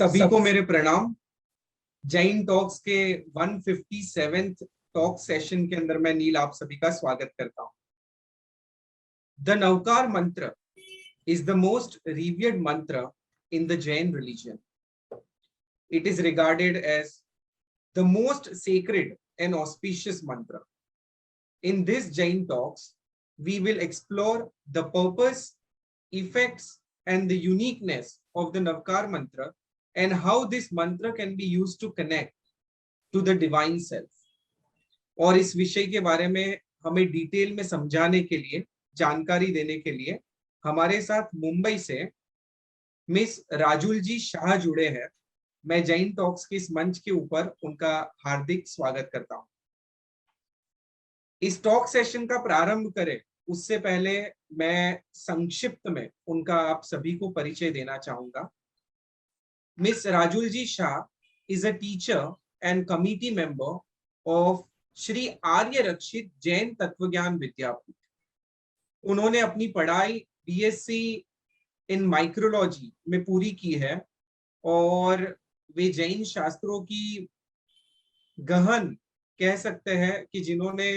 सभी को मेरे प्रणाम। जैन टॉक्स के 157th टॉक सेशन के अंदर मैं नील आप सभी का स्वागत करता हूं। द नवकार मंत्र is the most revered mantra in the Jain religion. It is regarded as the most sacred and auspicious mantra. In this Jain talks, we will explore the purpose, effects, and the uniqueness of the Navkar mantra and how this mantra can be used to connect to the divine self. और इस विषय के बारे में हमें detail में समझाने के लिए, जानकारी देने के लिए हमारे साथ मुंबई से मिस राजुल जी शाह जुड़े हैं। मैं जैन टॉक्स के इस मंच के ऊपर उनका हार्दिक स्वागत करता हूं। इस टॉक सेशन का प्रारंभ करें उससे पहले मैं संक्षिप्त में उनका आप सभी को परिचय देना चाहूंगा। Miss Rajul ji Shah is a teacher and committee member of Shri Arya Rakshit Jain Tatvagyan Vidyapeeth. उन्होंने अपनी पढ़ाई बीएससी इन माइक्रोलॉजी में पूरी की है और वे जैन शास्त्रों की गहन कह सकते हैं कि जिन्होंने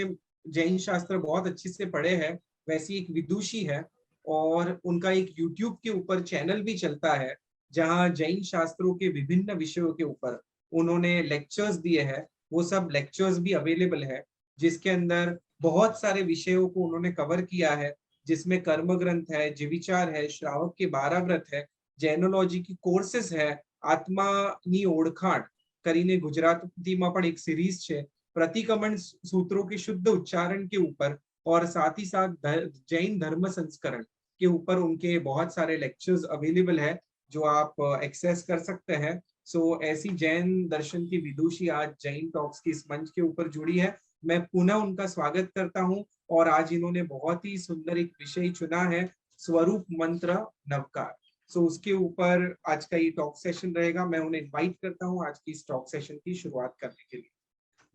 जैन शास्त्र बहुत अच्छे से पढ़े हैं वैसी एक विदुषी है। और उनका एक यूट्यूब के ऊपर चैनल भी चलता है जहां जैन शास्त्रों के विभिन्न विषयों के ऊपर उन्होंने लेक्चर्स दिए हैं। वो सब लेक्चर्स भी अवेलेबल है जिसके अंदर बहुत सारे विषयों को उन्होंने कवर किया है, जिसमें कर्म ग्रंथ है, जीविचार है, श्रावक के 12 व्रत है, जैनोलॉजी की कोर्सेस है, आत्मानी ओळखाण કરીને ગુજરાતીમાં પણ એક सीरीज છે, प्रतिकमण सूत्रों के शुद्ध उच्चारण के ऊपर और साथ ही साथ जैन धर्म संस्करण के ऊपर उनके बहुत सारे लेक्चर्स अवेलेबल है जो आप एक्सेस कर सकते हैं। सो ऐसी जैन दर्शन की विदुषी आज जैन टॉक्स की इस मंच के ऊपर जुड़ी है। मैं पुनः उनका स्वागत करता हूं और आज इन्होंने बहुत ही सुंदर एक विषय चुना है, स्वरूप मंत्र नवकार। सो उसके ऊपर आज का ये टॉक सेशन रहेगा। मैं उन्हें इनवाइट करता हूं आज की इस टॉक सेशन की शुरुआत करने के लिए।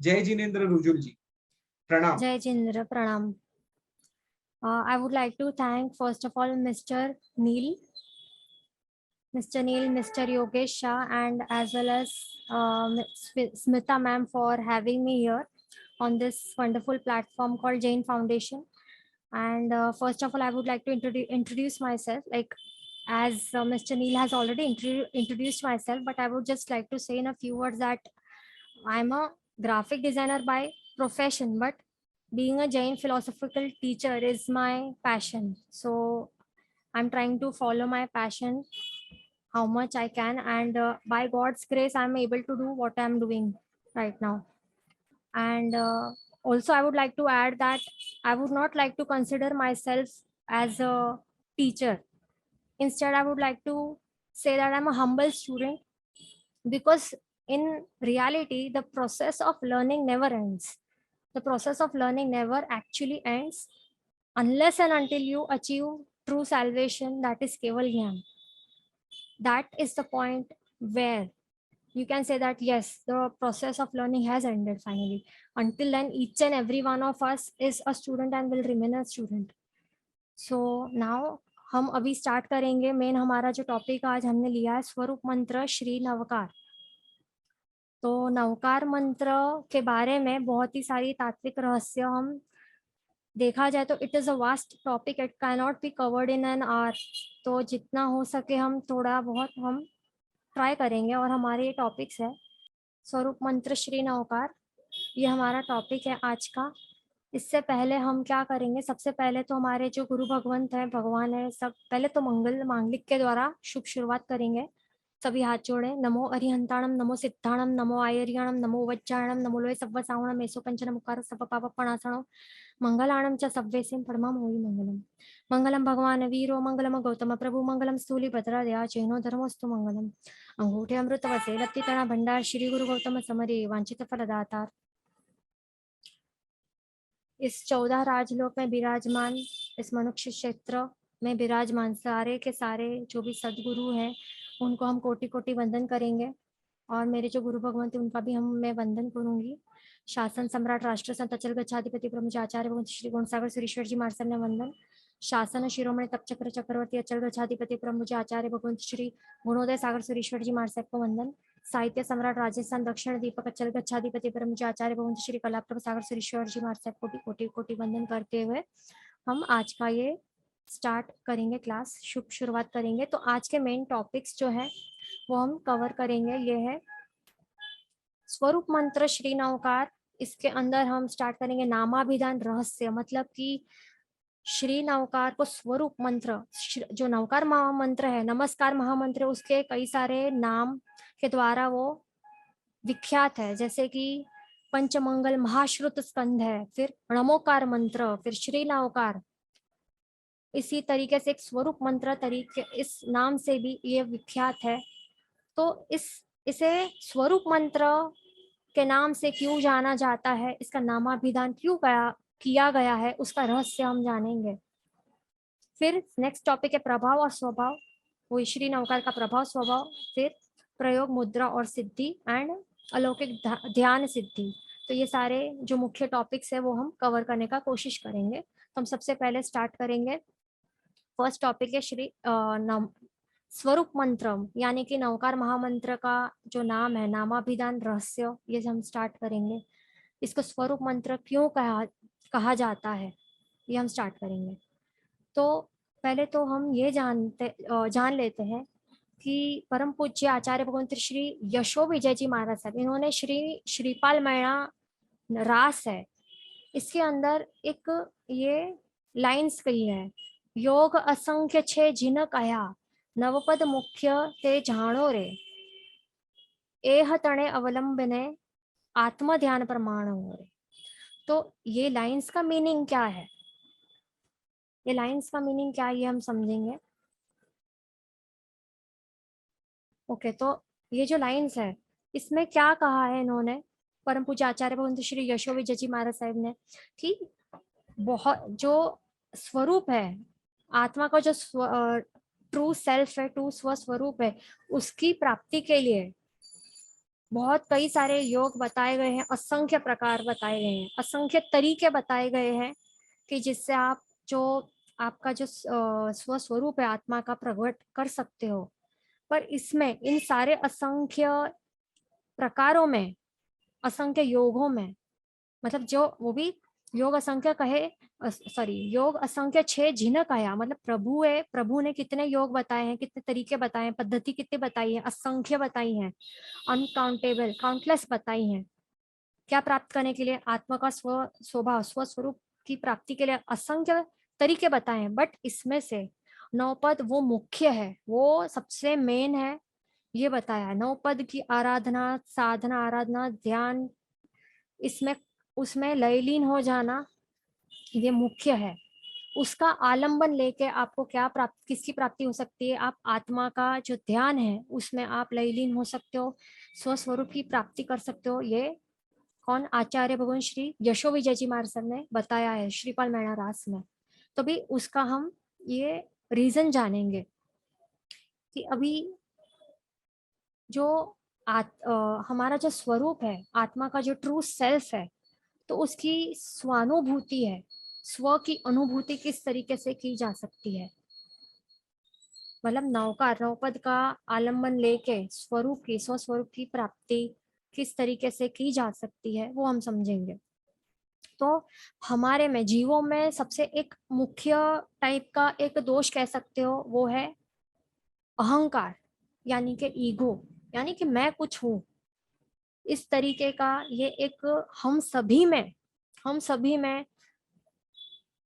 जय जिनेन्द्र रुजुल जी, प्रणाम। जय जिनेन्द्र, प्रणाम। I would like to thank first of all Mr. Neil, Mr. Yogesh Shah, and as well as Smita ma'am for having me here on this wonderful platform called Jain Foundation. And first of all, I would like to introduce myself. Like as Mr. Neil has already introduced myself, but I would just like to say in a few words that I'm a graphic designer by profession, but being a Jain philosophical teacher is my passion. So I'm trying to follow my passion how much I can, and by God's grace, I'm able to do what I'm doing right now. And also, I would like to add that I would not like to consider myself as a teacher. Instead, I would like to say that I'm a humble student, because in reality, the process of learning never ends. The process of learning never actually ends unless and until you achieve true salvation, that is Keval Gyan. That is the point where you can say that yes, the process of learning has ended finally. Until then, each and every one of us is a student and will remain a student. So now हम अभी start करेंगे। Main हमारा जो topic आज हमने लिया है स्वरूप मंत्र श्री नवकार। तो नवकार मंत्र के बारे में बहुत ही सारी तात्विक रहस्य हम देखा जाए तो it is a vast topic, it can not be covered in an hour. तो जितना हो सके हम थोड़ा बहुत हम ट्राई करेंगे। और हमारे ये टॉपिक्स है स्वरूप मंत्र श्री नवकार, ये हमारा टॉपिक है आज का। इससे पहले हम क्या करेंगे, सबसे पहले तो हमारे जो गुरु भगवंत है, भगवान है, सब पहले तो मंगल मांगलिक के द्वारा शुभ शुरुआत करेंगे। सभी हाथ जोड़े। नमो अरिहंताणम, नमो सिद्धाणम, नमो आयर्याणम, नमो वज्जाणम, नमो लोय सव्व सावणम, एसो कंचन मुखार सव पाप प्रणासणम, मंगलाणम च सव्वेसिम परमम होई मंगलम। मंगलम भगवान वीरो, मंगलम गौतम प्रभु, मंगलम स्थूली भद्रादया चैनो धर्मस्तु मंगलम। अंगूठे अमृत वसे लत्ती तना भंडार, श्री गुरु गौतम समरे वांछित फलदातार। इस 14 राजलोक में विराजमान, इस मनुष्य क्षेत्र में विराजमान सारे के सारे जो भी सदगुरु हैं उनको हम कोटि कोटि वंदन करेंगे। और मेरे जो गुरु भगवंत है उनका भी मैं वंदन करूंगी। शासन सम्राट राष्ट्र संत अचल गच्छाधिपति ब्रह्मचार्य भगवंत श्री गुणसागर सुरेश्वर जी महाराज ने वंदन। शासन शिरोमणि तप चक्र चक्रवर्ती अचल गच्छाधिपति प्रमुझ आचार्य भगवंत श्री गुणोदय सागर सुरेश्वर जी महाराज साहब को वंदन। साहित्य सम्राट राजस्थान दक्षिण दीपक अचल गच्छाधिपति परम आचार्य भगवंत श्री कलाप्रभ सागर सुरेश्वर जी महाराज साहब को भी कोटि कोटि वंदन करते हुए हम आज का ये स्टार्ट करेंगे, क्लास शुरुआत करेंगे। तो आज के मेन टॉपिक्स जो है वो हम कवर करेंगे। ये है स्वरूप मंत्र श्री नवकार। इसके अंदर हम स्टार्ट करेंगे नामाभिधान रहस्य, मतलब कि श्री नवकार को स्वरूप मंत्र, जो नवकार महामंत्र है, नमस्कार महामंत्र, उसके कई सारे नाम के द्वारा वो विख्यात है, जैसे कि पंचमंगल महाश्रुत स्कंध है, फिर नमोकार मंत्र, फिर श्री नवकार। इसी तरीके से एक स्वरूप मंत्र तरीके इस नाम से भी ये विख्यात है। तो इसे स्वरूप मंत्र के नाम से क्यों जाना जाता है, इसका नामाभिधान क्यों किया गया है, उसका रहस्य हम जानेंगे। फिर नेक्स्ट टॉपिक है प्रभाव और स्वभाव, वो श्री नवकार का प्रभाव स्वभाव, फिर प्रयोग मुद्रा और सिद्धि एंड अलौकिक ध्यान सिद्धि। तो ये सारे जो मुख्य टॉपिक्स है वो हम कवर करने का कोशिश करेंगे। तो हम सबसे पहले स्टार्ट करेंगे। फर्स्ट टॉपिक है श्री स्वरूप मंत्र, यानी कि नवकार महामंत्र का जो नाम है, नामाभिधान रहस्य, ये हम स्टार्ट करेंगे। इसको स्वरूप मंत्र क्यों कहा जाता है, ये हम स्टार्ट करेंगे। तो पहले तो हम ये जान लेते हैं कि परम पूज्य आचार्य भगवंत श्री यशो विजय जी महाराज साहब, इन्होंने श्रीपाल मैणा रास है, इसके अंदर एक ये लाइन्स कही है, योग असंख्य छे जिन कया नवपद मुख्य ते जानो रे, एह तणे अवलंबने आत्म ध्यान प्रमाण हो रे। तो ये लाइन्स का मीनिंग क्या है, ये लाइन्स का मीनिंग क्या है ये हम समझेंगे। ओके, तो ये जो लाइन्स है इसमें क्या कहा है इन्होंने, परम पूज्य आचार्य भगवंत श्री यशो विजय जी महाराज साहब ने, कि बहुत जो स्वरूप है आत्मा का, जो ट्रू सेल्फ है, ट्रू स्वस्वरूप है, उसकी प्राप्ति के लिए बहुत कई सारे योग बताए गए हैं, असंख्य प्रकार बताए गए हैं, असंख्य तरीके बताए गए हैं कि जिससे आप जो आपका जो स्वस्वरूप है आत्मा का प्रकट कर सकते हो। पर इसमें इन सारे असंख्य प्रकारों में, असंख्य योगों में, मतलब जो वो भी योग असंख्य कहे, सॉरी योग असंख्य छे जिन कहा, मतलब प्रभु है, प्रभु ने कितने योग बताए हैं, कितने तरीके बताए हैं, पद्धति कितनी बताई है, असंख्य बताई है, अनकाउंटेबल, काउंटलेस बताई हैं। क्या प्राप्त करने के लिए, आत्मा का स्वभाव स्वस्वरूप की प्राप्ति के लिए असंख्य तरीके बताए हैं, बट इसमें से नवपद वो मुख्य है, वो सबसे मेन है, ये बताया है। नवपद की आराधना, साधना, आराधना, ध्यान, इसमें उसमें लयलीन हो जाना, ये मुख्य है। उसका आलंबन लेके आपको क्या प्राप्त, किसकी प्राप्ति हो सकती है, आप आत्मा का जो ध्यान है उसमें आप लयलीन हो सकते हो, स्वस्वरूप की प्राप्ति कर सकते हो। ये कौन, आचार्य भगवान श्री यशो विजय जी महाराज ने बताया है श्रीपाल मैणा रास में। तो भी उसका हम ये रीजन जानेंगे कि अभी जो हमारा जो स्वरूप है, आत्मा का जो ट्रू सेल्फ है, तो उसकी स्वानुभूति है, स्व की अनुभूति किस तरीके से की जा सकती है, मतलब नवपद का आलंबन लेके स्वरूप की, स्वस्वरूप की प्राप्ति किस तरीके से की जा सकती है, वो हम समझेंगे। तो हमारे में, जीवों में सबसे एक मुख्य टाइप का एक दोष कह सकते हो, वो है अहंकार, यानी कि ईगो, यानी कि मैं कुछ हूं, इस तरीके का ये एक हम सभी में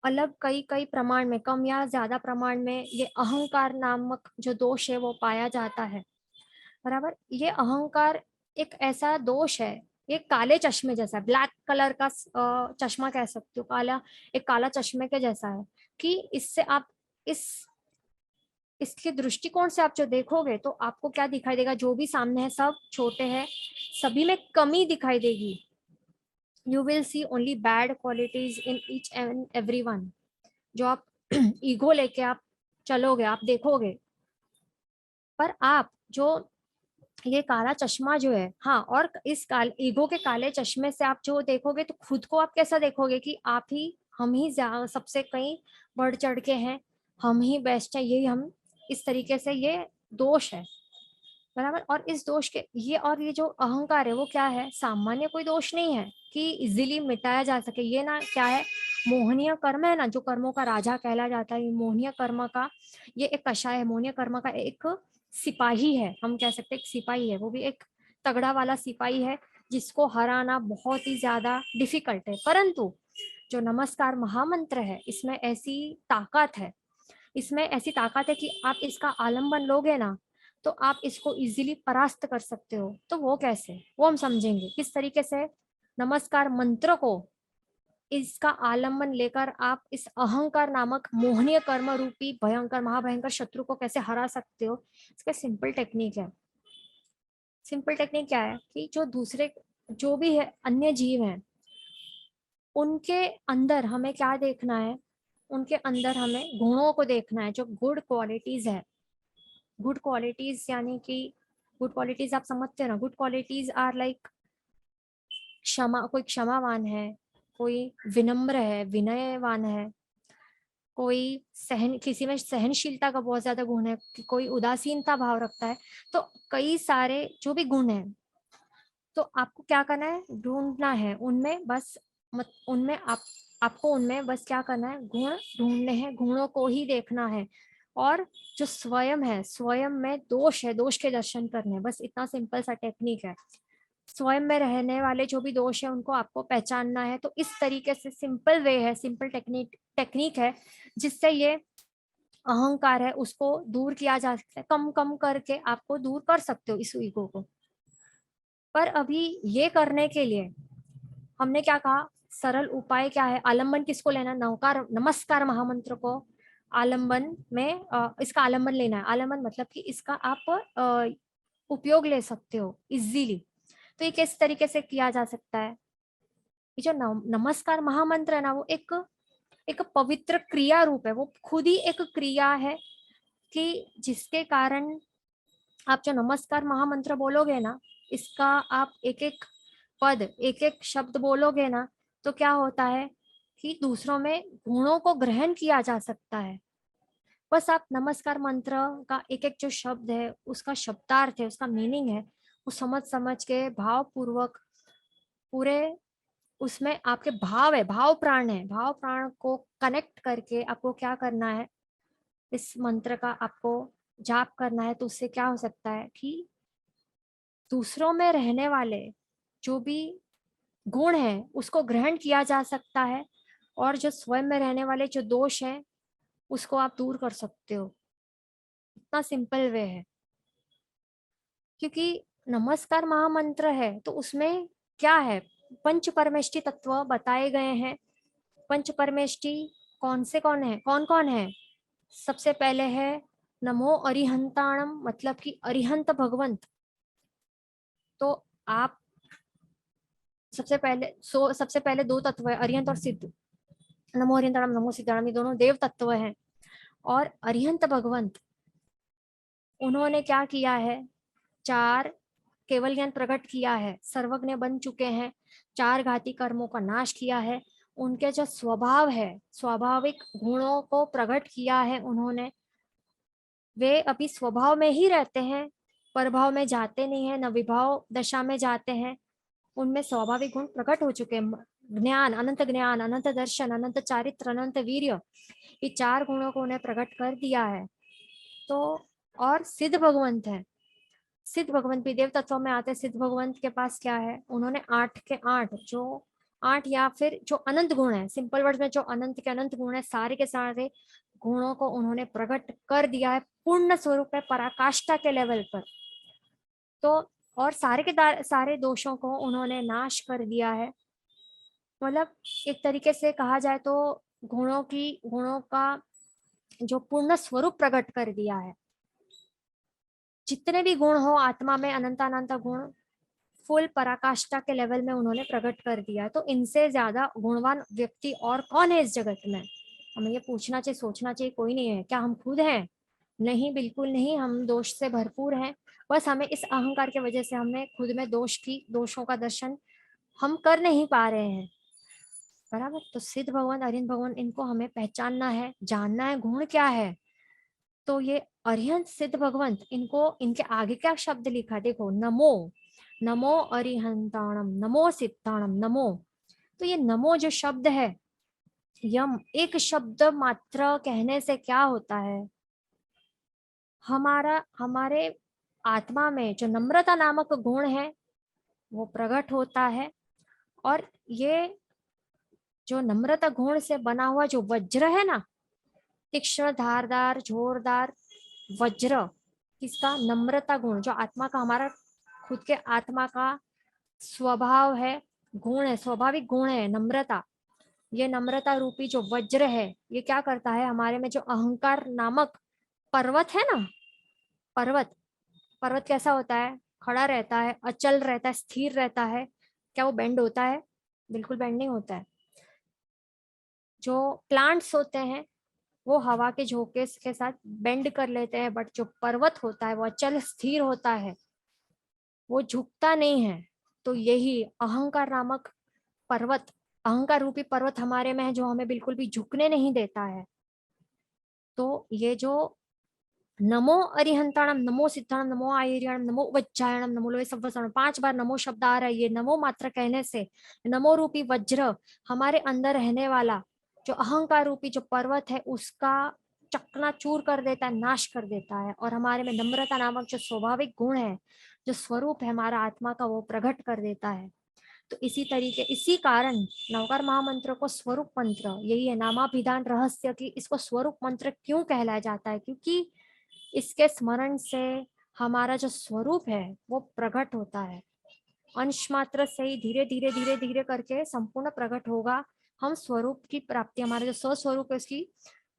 अलग कई कई प्रमाण में, कम या ज्यादा प्रमाण में, ये अहंकार नामक जो दोष है वो पाया जाता है। बराबर, ये अहंकार एक ऐसा दोष है, ये काले चश्मे जैसा है, ब्लैक कलर का चश्मा कह सकते हो, एक काला चश्मे के जैसा है, कि इससे आप इसके दृष्टिकोण से आप जो देखोगे तो आपको क्या दिखाई देगा, जो भी सामने है सब छोटे हैं, सभी में कमी दिखाई देगी। You will see only bad qualities in each and everyone. जो आप ईगो लेके आप चलोगे, आप देखोगे, पर आप जो ये काला चश्मा जो है, हाँ, और इस ईगो के काले चश्मे से आप जो देखोगे तो खुद को आप कैसा देखोगे कि आप ही हम ही सबसे कहीं बढ़ चढ़ के हैं, हम ही बेस्ट है, यही हम, इस तरीके से ये दोष है, बराबर। और इस दोष के ये जो अहंकार है वो क्या है, सामान्य कोई दोष नहीं है कि इजीली मिटाया जा सके। ये ना क्या है, मोहनीय कर्म है ना, जो कर्मों का राजा कहला जाता है, मोहनीय कर्म का ये एक कषाय है, मोहनीय कर्म का एक सिपाही है, हम कह सकते हैं एक सिपाही है, वो भी एक तगड़ा वाला सिपाही है जिसको हराना बहुत ही ज्यादा डिफिकल्ट है। परंतु जो नमस्कार महामंत्र है, इसमें ऐसी ताकत है, इसमें ऐसी ताकत है कि आप इसका आलम्बन लोगे ना तो आप इसको इजीली परास्त कर सकते हो। तो वो कैसे, वो हम समझेंगे किस तरीके से नमस्कार मंत्र को, इसका आलम्बन लेकर आप इस अहंकार नामक मोहनीय कर्म रूपी भयंकर महाभयंकर शत्रु को कैसे हरा सकते हो। इसका सिंपल टेक्निक है। सिंपल टेक्निक क्या है कि जो दूसरे, जो भी है अन्य जीव हैं, उनके अंदर हमें क्या देखना है, उनके अंदर हमें गुणों को देखना है, जो गुड क्वालिटीज है। गुड क्वालिटीज यानी कि, गुड क्वालिटीज आप समझते हो ना, गुड क्वालिटीज आर लाइक क्षमा, कोई क्षमावान है, कोई विनम्र है, विनयवान है, कोई सहन, किसी में सहनशीलता का बहुत ज्यादा गुण है, कोई उदासीनता भाव रखता है। तो कई सारे जो भी गुण है, तो आपको क्या करना है, ढूंढना है उनमें बस, उनमें आपको उनमें बस क्या करना है, गुण ढूंढने हैं, गुणों को ही देखना है। और जो स्वयं है, स्वयं में दोष है, दोष के दर्शन करने हैं, बस इतना सिंपल सा टेक्निक है। स्वयं में रहने वाले जो भी दोष है उनको आपको पहचानना है। तो इस तरीके से सिंपल वे है, सिंपल टेक्निक टेक्निक है जिससे ये अहंकार है उसको दूर किया जा सकता है, कम कम करके आपको दूर कर सकते हो इस ईगो को। पर अभी ये करने के लिए हमने क्या कहा, सरल उपाय क्या है, आलंबन किसको लेना, नवकार नमस्कार महामंत्र को आलंबन में, इसका आलंबन लेना है। आलंबन मतलब कि इसका आप उपयोग ले सकते हो इजीली। तो ये किस तरीके से किया जा सकता है, ये जो नमस्कार महामंत्र है ना, वो एक एक पवित्र क्रिया रूप है, वो खुद ही एक क्रिया है कि जिसके कारण आप जो नमस्कार महामंत्र बोलोगे ना, इसका आप एक एक पद, एक एक शब्द बोलोगे ना, तो क्या होता है कि दूसरों में गुणों को ग्रहण किया जा सकता है। बस आप नमस्कार मंत्र का एक एक जो शब्द है, उसका शब्दार्थ है, उसका मीनिंग है, वो समझ समझ के भाव पूर्वक पूरे, उसमें आपके भाव है, भाव प्राण है, भाव प्राण को कनेक्ट करके आपको क्या करना है, इस मंत्र का आपको जाप करना है। तो उससे क्या हो सकता है कि दूसरों में रहने वाले जो भी गुण है उसको ग्रहण किया जा सकता है, और जो स्वयं में रहने वाले जो दोष है उसको आप दूर कर सकते हो। इतना सिंपल वे है। क्योंकि नमस्कार महामंत्र है तो उसमें क्या है, पंच परमेष्टि तत्व बताए गए हैं। पंच परमेष्टि कौन से कौन है, कौन कौन है, सबसे पहले है नमो अरिहंताणम, मतलब कि अरिहंत भगवंत। तो आप सबसे पहले दो तत्व है, अरिहंत और सिद्ध। नमो अरिहंताणम नमो सिद्धाणम, ये दोनों देव तत्व हैं। और अरिहंत भगवंत, उन्होंने क्या किया है, चार केवल ज्ञान प्रकट किया है, सर्वज्ञ बन चुके हैं, चार घाती कर्मों का नाश किया है। उनके जो स्वभाव है, स्वाभाविक गुणों को प्रकट किया है उन्होंने। वे अभी स्वभाव में ही रहते हैं, प्रभाव में जाते नहीं है, न विभाव दशा में जाते हैं। उनमें स्वाभाविक गुण प्रकट हो चुके हैं, ज्ञान, अनंत दर्शन, अनंत चारित्र, अनंत वीर्य, ये चार गुणों को उन्हें प्रकट कर दिया है। तो और सिद्ध भगवंत है, सिद्ध भगवंत भी देव तत्व में आते हैं। सिद्ध भगवंत के पास क्या है, उन्होंने आठ के आठ, जो आठ या फिर जो अनंत गुण है, सिंपल वर्ड में जो अनंत के अनंत गुण है, सारे के सारे गुणों को उन्होंने प्रकट कर दिया है पूर्ण स्वरूप है, पराकाष्ठा के लेवल पर। तो और सारे के सारे दोषों को उन्होंने नाश कर दिया है। मतलब एक तरीके से कहा जाए तो गुणों का जो पूर्ण स्वरूप प्रकट कर दिया है। जितने भी गुण हो आत्मा में, अनंत गुण फुल पराकाष्ठा के लेवल में उन्होंने प्रकट कर दिया। तो इनसे ज्यादा गुणवान व्यक्ति और कौन है इस जगत में, हमें ये पूछना चाहिए, सोचना चाहिए। कोई नहीं है। क्या हम खुद हैं? नहीं, बिल्कुल नहीं, हम दोष से भरपूर हैं। बस हमें इस अहंकार की वजह से हमें खुद में दोषों का दर्शन हम कर नहीं पा रहे हैं। बराबर। तो सिद्ध भगवान, अरिहंत भगवान, इनको हमें पहचानना है, जानना है गुण क्या है। तो ये अरिहंत सिद्ध भगवंत, इनको इनके आगे क्या शब्द लिखा, देखो, नमो, नमो अरिहंताणम, नमो सिद्धाणम, नमो। तो ये नमो जो शब्द है, यम एक शब्द मात्र कहने से क्या होता है, हमारे आत्मा में जो नम्रता नामक गुण है वो प्रकट होता है। और ये जो नम्रता गुण से बना हुआ जो वज्र है ना, तीक्ष्ण धारदार जोरदार वज्र, किसका, नम्रता गुण, जो आत्मा का, हमारा खुद के आत्मा का स्वभाव है, गुण है, स्वाभाविक गुण है नम्रता। ये नम्रता रूपी जो वज्र है, ये क्या करता है, हमारे में जो अहंकार नामक पर्वत है ना, पर्वत, पर्वत कैसा होता है, खड़ा रहता है, अचल रहता है, स्थिर रहता है, क्या वो बेंड होता है, बिल्कुल बेंड नहीं होता है। जो प्लांट्स होते हैं वो हवा के झोंके के साथ बेंड कर लेते हैं, बट जो पर्वत होता है वो अचल स्थिर होता है, वो झुकता नहीं है। तो यही अहंकार नामक पर्वत, अहंकार रूपी पर्वत हमारे में है, जो हमें बिल्कुल भी झुकने नहीं देता है। तो ये जो नमो अरिहंताणम, नमो सिद्धाणम, नमो आयर्याणम, नमो वज्रायणम, नमो लोहे सव्वसाणम, 5 बार नमो शब्द आ रहा है। ये नमो मात्र कहने से नमो रूपी वज्र हमारे अंदर रहने वाला जो अहंकार रूपी जो पर्वत है उसका चकनाचूर कर देता है, नाश कर देता है, और हमारे में नम्रता नामक जो स्वाभाविक गुण है, जो स्वरूप है हमारा आत्मा का, वो प्रकट कर देता है। तो इसी तरीके, इसी कारण नवकार महामंत्र को स्वरूप मंत्र, यही है नामाभिधान रहस्य की, इसको स्वरूप मंत्र क्यों कहलाया जाता है, क्योंकि इसके स्मरण से हमारा जो स्वरूप है वो प्रकट होता है। अंश मात्र से ही धीरे धीरे धीरे धीरे करके संपूर्ण प्रकट होगा। हम स्वरूप की प्राप्ति, हमारा जो स्वस्वरूप है उसकी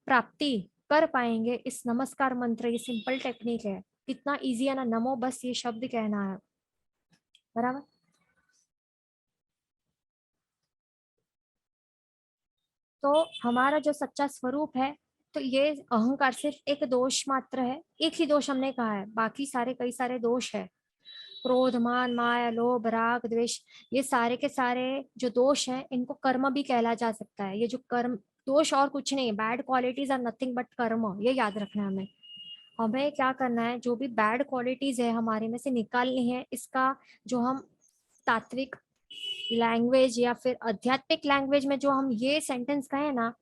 प्राप्ति कर पाएंगे। इस नमस्कार मंत्र, ये सिंपल टेक्निक है, कितना इजी है ना, नमो बस ये शब्द कहना है, बराबर। तो हमारा जो सच्चा स्वरूप है, तो ये अहंकार सिर्फ एक दोष मात्र है, एक ही दोष हमने कहा है, बाकी सारे कई सारे दोष है। क्रोध, मान, माया, लोभ, राग, द्वेष, ये सारे के सारे जो दोष हैं, इनको कर्म भी कहला जा सकता है। ये जो कर्म दोष और कुछ नहीं, bad qualities are nothing but karma, ये याद रखना है हमें। हमें क्या करना है, जो भी बैड क्वालिटीज है हमारे में से निकालनी है। इसका जो हम तात्विक लैंग्वेज या फिर आध्यात्मिक लैंग्वेज में जो हम ये सेंटेंस कहें ना,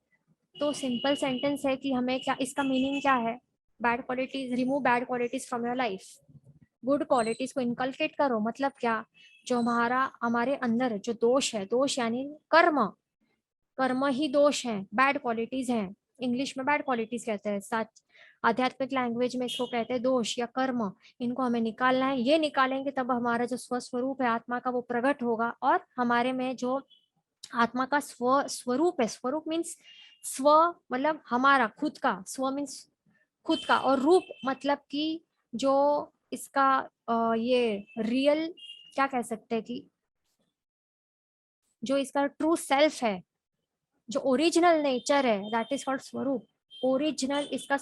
तो सिंपल सेंटेंस है कि हमें क्या, इसका मीनिंग क्या है, bad qualities, remove bad qualities from your life, good qualities को इनकलकेट करो। मतलब क्या, जो हमारा हमारे अंदर जो दोष है, दोष यानी कर्म, कर्म ही दोष है, बैड क्वालिटीज हैं। इंग्लिश में बैड क्वालिटीज कहते हैं, सच आध्यात्मिक लैंग्वेज में इसको कहते हैं दोष या कर्म। इनको हमें निकालना है, ये निकालेंगे तब हमारा जो स्वस्वरूप है आत्मा का वो प्रकट होगा, और हमारे में जो आत्मा का स्वरूप है, स्वरूप मीन्स स्व, मतलब हमारा खुद का, स्व मीन्स खुद का, और रूप मतलब कि जो इसका ये रियल, क्या कह सकते हैं कि जो इसका ट्रू सेल्फ है, जो ओरिजिनल नेचर है, दैट इज कॉल्ड स्वरूप। ओरिजिनल इसका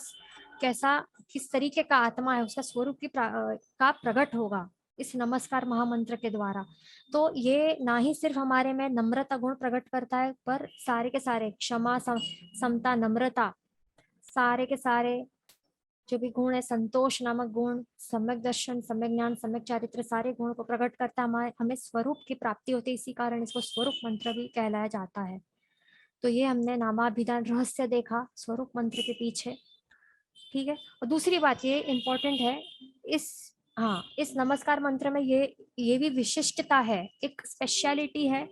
कैसा, किस तरीके का आत्मा है, उसका स्वरूप की का प्रकट होगा इस नमस्कार महामंत्र के द्वारा। तो ये ना ही सिर्फ हमारे में नम्रता गुण प्रकट करता है, पर सारे के सारे क्षमा, समता, नम्रता, सारे के सारे जो भी गुण है, संतोष नामक गुण, सम्यक दर्शन, सम्यक ज्ञान, सम्यक चारित्र, सारे गुणों को प्रकट करता है, हमारे हमें स्वरूप की प्राप्ति होती है। इसी कारण इसको स्वरूप मंत्र भी कहलाया जाता है। तो ये हमने नामाभिधान रहस्य देखा स्वरूप मंत्र के पीछे, ठीक है। और दूसरी बात ये इम्पोर्टेंट है, इस, हाँ, इस नमस्कार मंत्र में ये भी विशिष्टता है, एक स्पेशलिटी है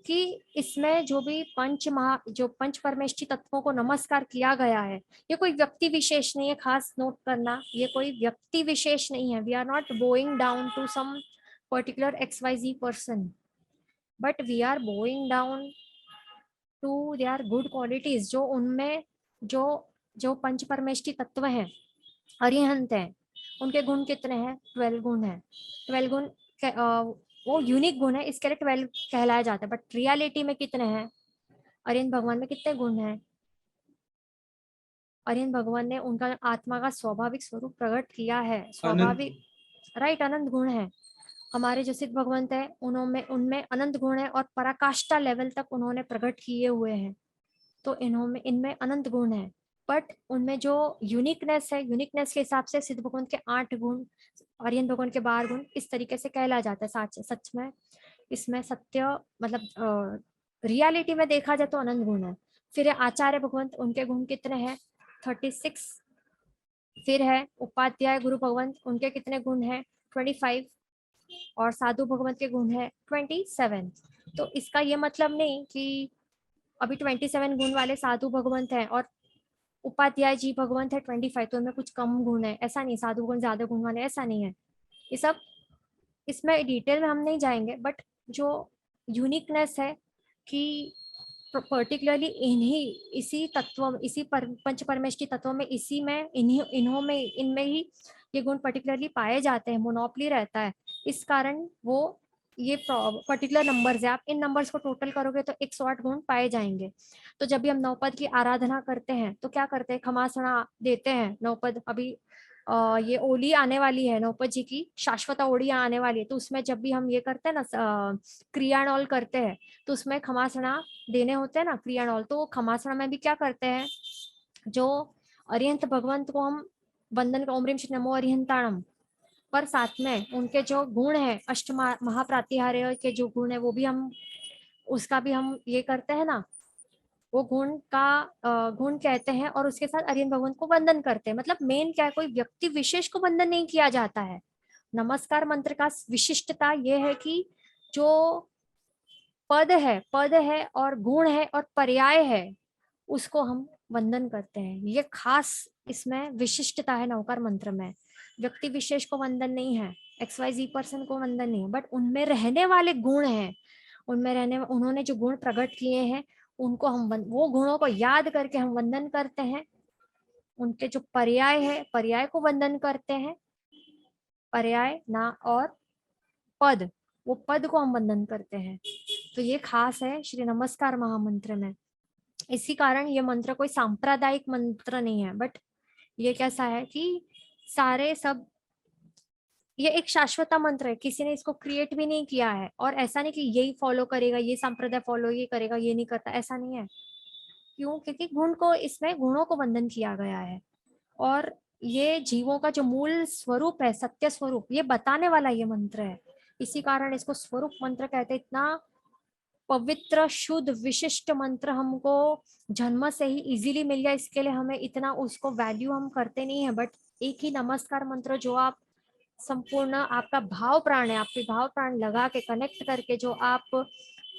कि इसमें जो भी जो पंच परमेष्ठी तत्वों को नमस्कार किया गया है, ये कोई व्यक्ति विशेष नहीं है, खास नोट करना, ये कोई व्यक्ति विशेष नहीं है। We are not bowing down to some particular XYZ person, but we are bowing down to their good qualities, जो उनमें जो जो पंच परमेष्ठी तत्व हैं, अरिहंत हैं, उनके गुण कितने हैं, 12 गुण हैं। 12 गुण वो यूनिक गुण है, इसके लिए 12 कहलाया जाता है, बट रियलिटी में कितने हैं, अरिहंत भगवान में कितने गुण हैं, अरिहंत भगवान ने उनका आत्मा का स्वाभाविक स्वरूप प्रकट किया है, अनंत। स्वाभाविक, राइट, अनंत गुण है। हमारे जो सिद्ध भगवंत है उनमें उनमें अनंत गुण है और पराकाष्ठा लेवल तक उन्होंने प्रकट किए हुए हैं, तो इन्होंने इनमें अनंत गुण है। बट उनमें जो यूनिकनेस है, यूनिकनेस के हिसाब से सिद्ध भगवंत के 8 गुण, आर्यन भगवान के 12 गुण इस तरीके से कहला जाता है। सच सच में इसमें सत्य मतलब रियलिटी में देखा जाए तो अनंत गुण है। फिर है आचार्य भगवंत, उनके गुण कितने हैं? 36। फिर है उपाध्याय गुरु भगवंत, उनके कितने गुण हैं? 25। और साधु भगवंत के गुण है 27। तो इसका ये मतलब नहीं कि अभी 27 गुण वाले साधु भगवंत हैं और उपाध्याय जी भगवंत है 25, तो उनमें कुछ कम गुण है, ऐसा नहीं। साधु गुण ज्यादा गुण वाले, ऐसा नहीं है। ये सब इसमें डिटेल में हम नहीं जाएंगे, बट जो यूनिकनेस है कि पर्टिकुलरली इन्हीं इसी तत्व, इसी पंच परमेष्टि तत्वों में, इसी में इन्हीं इन्हों में इनमें ही ये गुण पर्टिकुलरली पाए जाते हैं, मोनोपली रहता है। इस कारण वो ये पर्टिकुलर नंबर्स है, आप इन नंबर्स को टोटल करोगे तो 108 गुण पाए जाएंगे। तो जब भी हम नवपद की आराधना करते हैं तो क्या करते हैं? खमासना देते हैं। नवपद अभी ये ओली आने वाली है, नौपद जी की शाश्वता ओड़ी आने वाली है, तो उसमें जब भी हम ये करते हैं ना क्रियाणौल करते हैं, तो उसमें खमासना देने होते हैं ना क्रियाणौल, तो खमासना में भी क्या करते हैं? जो अरिहंत भगवंत को हम वंदन का, ओम ह्रीम श्री नमो अरिहंताणम, पर साथ में उनके जो गुण है, अष्ट महाप्रातिहार्य के जो गुण है, वो भी हम, उसका भी हम ये करते हैं ना, वो गुण का गुण कहते हैं, और उसके साथ अरिहंत भगवंत को वंदन करते हैं। मतलब मेन क्या है, कोई व्यक्ति विशेष को वंदन नहीं किया जाता है। नमस्कार मंत्र का विशिष्टता यह है कि जो पद है और गुण है और पर्याय है, उसको हम वंदन करते हैं। ये खास इसमें विशिष्टता है नवकार मंत्र में। व्यक्ति विशेष को वंदन नहीं है, XYZ पर्सन को वंदन नहीं है, बट उनमें रहने वाले गुण हैं, उनमें रहने, उन्होंने जो गुण प्रकट किए हैं उनको हम वो गुणों को याद करके हम वंदन करते हैं। उनके जो पर्याय है, पर्याय को वंदन करते हैं। पर्याय ना और पद, वो पद को हम वंदन करते हैं। तो ये खास है श्री नमस्कार महामंत्र में। इसी कारण ये मंत्र कोई सांप्रदायिक मंत्र नहीं है, बट ये कैसा है कि सारे सब, ये एक शाश्वता मंत्र है, किसी ने इसको क्रिएट भी नहीं किया है। और ऐसा नहीं कि यही फॉलो करेगा, ये संप्रदाय फॉलो ये करेगा, ये नहीं करता, ऐसा नहीं है। क्यों? क्योंकि गुण को, इसमें गुणों को वंदन किया गया है। और ये जीवों का जो मूल स्वरूप है, सत्य स्वरूप, ये बताने वाला ये मंत्र है। इसी कारण इसको स्वरूप मंत्र कहते हैं। इतना पवित्र शुद्ध विशिष्ट मंत्र हमको जन्म से ही इजीली मिल गया, इसके लिए हमें इतना उसको वैल्यू हम करते नहीं है। बट एक ही नमस्कार मंत्र जो आप संपूर्ण, आपका भाव प्राण है, आपके भाव प्राण लगा के कनेक्ट करके जो आप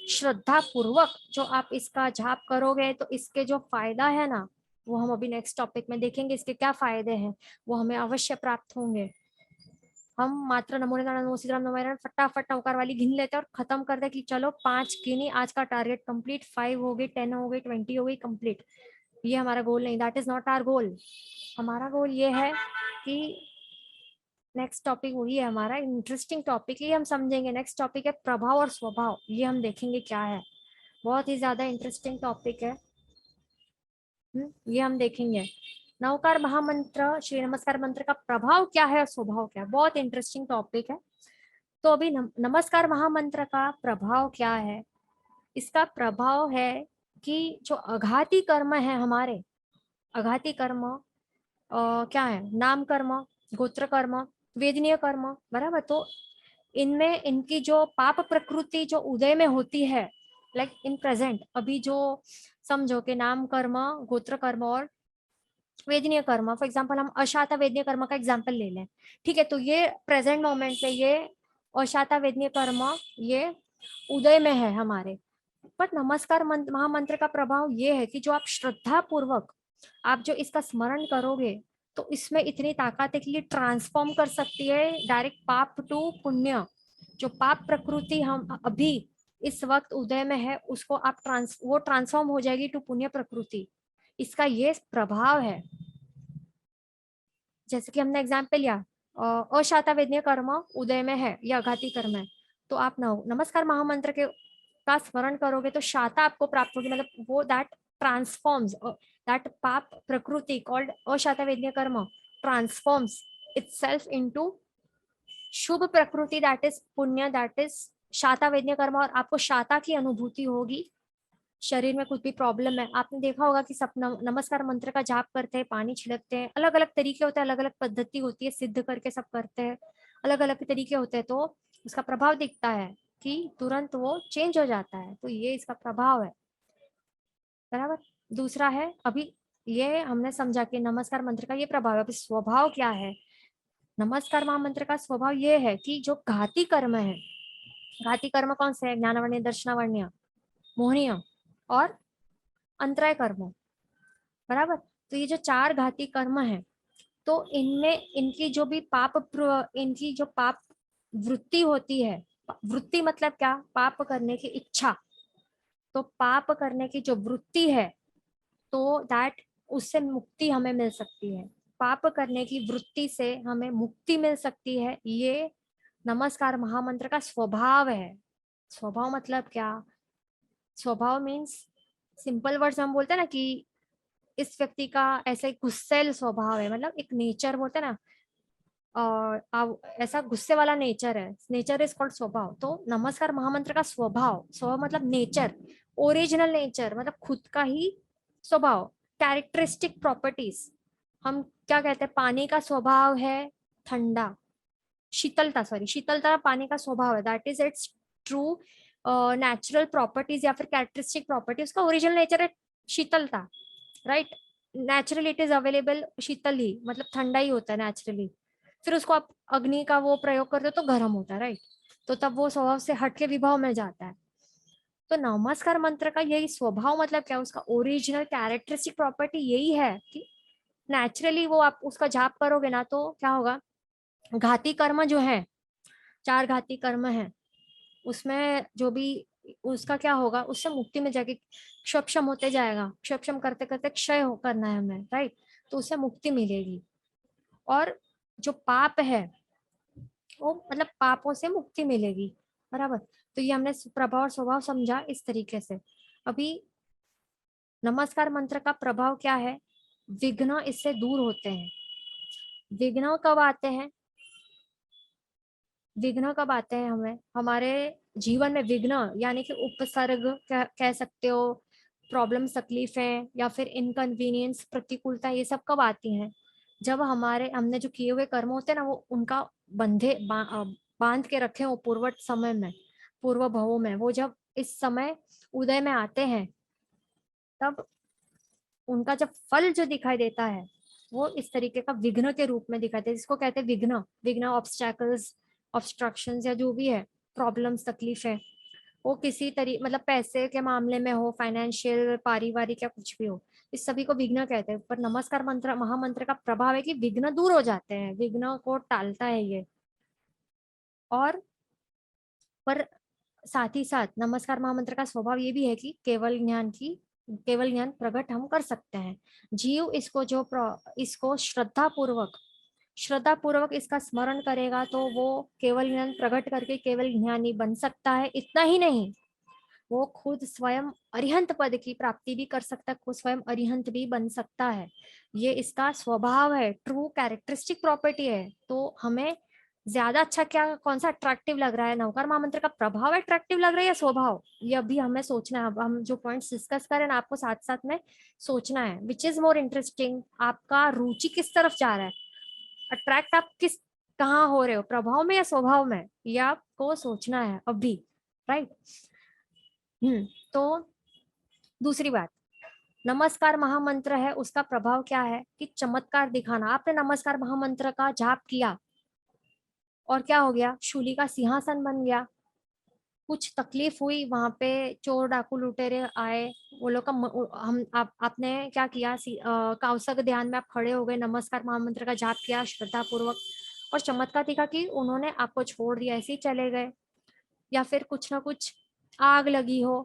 श्रद्धा पूर्वक जो आप इसका जाप करोगे, तो इसके जो फायदा है ना, वो हम अभी नेक्स्ट टॉपिक में देखेंगे। इसके क्या फायदे हैं वो हमें अवश्य प्राप्त होंगे। हम मात्र नमो नारायण नमो सीताराम नमो नारायण फटाफट नौकार वाली गिन लेते हैं और खत्म कर दे कि चलो 5 गिनी, आज का टारगेट कंप्लीट, 5 हो गई, 10 हो गई, 20 हो गई कंप्लीट। ये हमारा गोल नहीं, that is not our goal. हमारा गोल ये है कि नेक्स्ट टॉपिक वही है हमारा इंटरेस्टिंग टॉपिक, ये हम समझेंगे। नेक्स्ट टॉपिक है प्रभाव और स्वभाव, ये हम देखेंगे क्या है। बहुत ही ज्यादा इंटरेस्टिंग टॉपिक है। ये हम देखेंगे। नवकार महामंत्र श्री नमस्कार मंत्र का प्रभाव क्या है और स्वभाव क्या है, बहुत इंटरेस्टिंग टॉपिक है। तो अभी नमस्कार महामंत्र का प्रभाव क्या है? इसका प्रभाव है कि जो अघाती कर्म है हमारे, अघाती कर्म क्या है? नाम कर्म, गोत्र कर्म, वेदनीय कर्म, बराबर। तो इनमें इनकी जो पाप प्रकृति जो उदय में होती है, लाइक इन प्रेजेंट, अभी जो समझो कि नाम कर्म, गोत्र कर्म और वेदनीय कर्म, फॉर एग्जाम्पल हम अशाता वेदनीय कर्म का एग्जाम्पल ले लें, ठीक है। तो ये प्रेजेंट मोमेंट में ये अशाता वेदनीय कर्म ये उदय में है हमारे। पर नमस्कार महामंत्र का प्रभाव ये है कि जो आप श्रद्धा पूर्वक आप जो इसका स्मरण करोगे, तो इसमें इतनी ताकत है कि ये ट्रांसफॉर्म कर सकती है डायरेक्ट पाप टू पुण्य। जो पाप प्रकृति हम अभी इस वक्त उदय में है, उसको आप वो ट्रांसफॉर्म हो जाएगी टू पुण्य प्रकृति। इसका ये प्रभाव है। जैसे कि हमने एग्जाम्पल लिया, अशाता वेदनीय कर्म उदय में है या अघाती कर्म है, तो आप नमस्कार महामंत्र के का स्मरण करोगे तो शाता आपको प्राप्त होगी। मतलब वो दैट ट्रांसफॉर्म्स, दैट पाप प्रकृति कॉल्ड अशाता वेदनीय कर्म ट्रांसफॉर्म्स इटसेल्फ इनटू शुभ प्रकृति, दैट इज पुण्य, दैट इज शाता वेद्य कर्म, और आपको शाता की अनुभूति होगी। शरीर में कुछ भी प्रॉब्लम है, आपने देखा होगा कि सब नमस्कार मंत्र का जाप करते हैं, पानी छिड़कते हैं, अलग अलग तरीके होते हैं, अलग अलग पद्धति होती है, सिद्ध करके सब करते हैं, अलग अलग तरीके होते हैं, तो उसका प्रभाव दिखता है कि तुरंत वो चेंज हो जाता है। तो ये इसका प्रभाव है, बराबर। दूसरा है, अभी ये हमने समझा कि नमस्कार मंत्र का ये प्रभाव है। अभी स्वभाव क्या है? नमस्कार महामंत्र का स्वभाव ये है कि जो घाती कर्म है, घाती कर्म कौन से है? ज्ञानवर्ण्य, दर्शनावर्ण्य, मोहनीय और अंतराय कर्म, बराबर। तो ये जो 4 घाती कर्म है, तो इनमें इनकी जो भी इनकी जो पाप वृत्ति होती है, वृत्ति मतलब क्या? पाप करने की इच्छा। तो पाप करने की जो वृत्ति है, तो दैट, उससे मुक्ति हमें मिल सकती है। पाप करने की वृत्ति से हमें मुक्ति मिल सकती है। ये नमस्कार महामंत्र का स्वभाव है। स्वभाव मतलब क्या? स्वभाव मीन्स, सिंपल वर्ड्स हम बोलते हैं ना कि इस व्यक्ति का ऐसे गुस्सैल स्वभाव है, मतलब एक नेचर बोलते हैं ना, और ऐसा गुस्से वाला नेचर है, नेचर इज कॉल्ड स्वभाव। तो नमस्कार महामंत्र का स्वभाव, स्वभाव मतलब नेचर, ओरिजिनल नेचर मतलब खुद का ही स्वभाव, कैरेक्टरिस्टिक प्रॉपर्टीज। हम क्या कहते हैं? पानी का स्वभाव है ठंडा, शीतलता, सॉरी, शीतलता पानी का स्वभाव है, that is it's true natural properties या फिर कैरेक्टरिस्टिक प्रॉपर्टी। उसका ओरिजिनल नेचर है शीतलता, right. Naturally it is available शीतल ही, मतलब ठंडा ही होता है नेचुरली। फिर उसको आप अग्नि का वो प्रयोग करते हो तो गर्म होता है, राइट। तो तब वो स्वभाव से हटके विभाव में जाता है। तो नमस्कार मंत्र का यही स्वभाव मतलब क्या? उसका ओरिजिनल कैरेक्टरिस्टिक प्रॉपर्टी यही है कि नेचुरली वो आप उसका जाप करोगे ना, तो क्या होगा? घाती कर्म जो है, 4 घाती कर्म है, उसमें जो भी उसका क्या होगा, उससे मुक्ति में जाके क्षम होते जाएगा, क्षम करते करते क्षय हो करना है हमें, राइट। तो उससे मुक्ति मिलेगी। और जो पाप है, वो मतलब पापों से मुक्ति मिलेगी, बराबर। तो ये हमने प्रभाव और स्वभाव समझा इस तरीके से। अभी नमस्कार मंत्र का प्रभाव क्या है? विघ्न इससे दूर होते हैं। विघ्न कब आते हैं? विघ्न कब आते हैं हमें हमारे जीवन में? विघ्न यानी कि उपसर्ग कह सकते हो, प्रॉब्लम्स, तकलीफें या फिर इनकन्वीनियंस, प्रतिकूलता, ये सब कब आती हैं? जब हमने जो किए हुए कर्म होते हैं ना, वो उनका बांध के रखे हो पूर्वट समय में, पूर्व भवों में, वो जब इस समय उदय में आते हैं, तब उनका जब फल जो दिखाई देता है, वो इस तरीके का विघ्न के रूप में दिखाई देता है, जिसको कहते हैं विघ्न। विघ्न, ऑब्स्टैकल्स, ऑब्स्ट्रक्शंस या जो भी है, प्रॉब्लम्स, तकलीफें, वो किसी तरीके मतलब पैसे के मामले में हो, फाइनेंशियल, पारिवारिक या कुछ भी हो, इस सभी को विघ्न कहते हैं। पर नमस्कार मंत्र महामंत्र का प्रभाव है कि विघ्न दूर हो जाते हैं, विघ्न को टालता है ये। और पर साथ ही साथ नमस्कार महामंत्र का स्वभाव ये भी है कि केवल ज्ञान प्रकट हम कर सकते हैं। जीव इसको इसको श्रद्धा पूर्वक इसका स्मरण करेगा, तो वो केवल ज्ञान प्रकट करके केवल ज्ञानी बन सकता है। इतना ही नहीं, वो खुद स्वयं अरिहंत पद की प्राप्ति भी कर सकता है, खुद स्वयं अरिहंत भी बन सकता है। ये इसका स्वभाव है, ट्रू कैरेक्टरिस्टिक प्रॉपर्टी है। तो हमें ज्यादा अच्छा क्या, कौन सा अट्रैक्टिव लग रहा है? नवकार महामंत्र का प्रभाव अट्रैक्टिव लग रहा है या स्वभाव? ये अभी हमें सोचना है। अब हम जो पॉइंट्स डिस्कस करें ना, आपको साथ साथ में सोचना है, विच इज मोर इंटरेस्टिंग, आपका रुचि किस तरफ जा रहा है, अट्रैक्ट आप किस कहाँ हो रहे हो, प्रभाव में या स्वभाव में, ये आपको सोचना है अभी, राइट। तो दूसरी बात, नमस्कार महामंत्र है, उसका प्रभाव क्या है कि चमत्कार दिखाना। आपने नमस्कार महामंत्र का जाप किया और क्या हो गया? शूली का सिंहासन बन गया। कुछ तकलीफ हुई वहां पे, चोर डाकू लुटेरे आए, वो लोग का आपने क्या किया? काउसक ध्यान में आप खड़े हो गए, नमस्कार महामंत्र का जाप किया श्रद्धा पूर्वक, और चमत्कार दिखा कि उन्होंने आपको छोड़ दिया, ऐसे ही चले गए। या फिर कुछ ना कुछ आग लगी हो,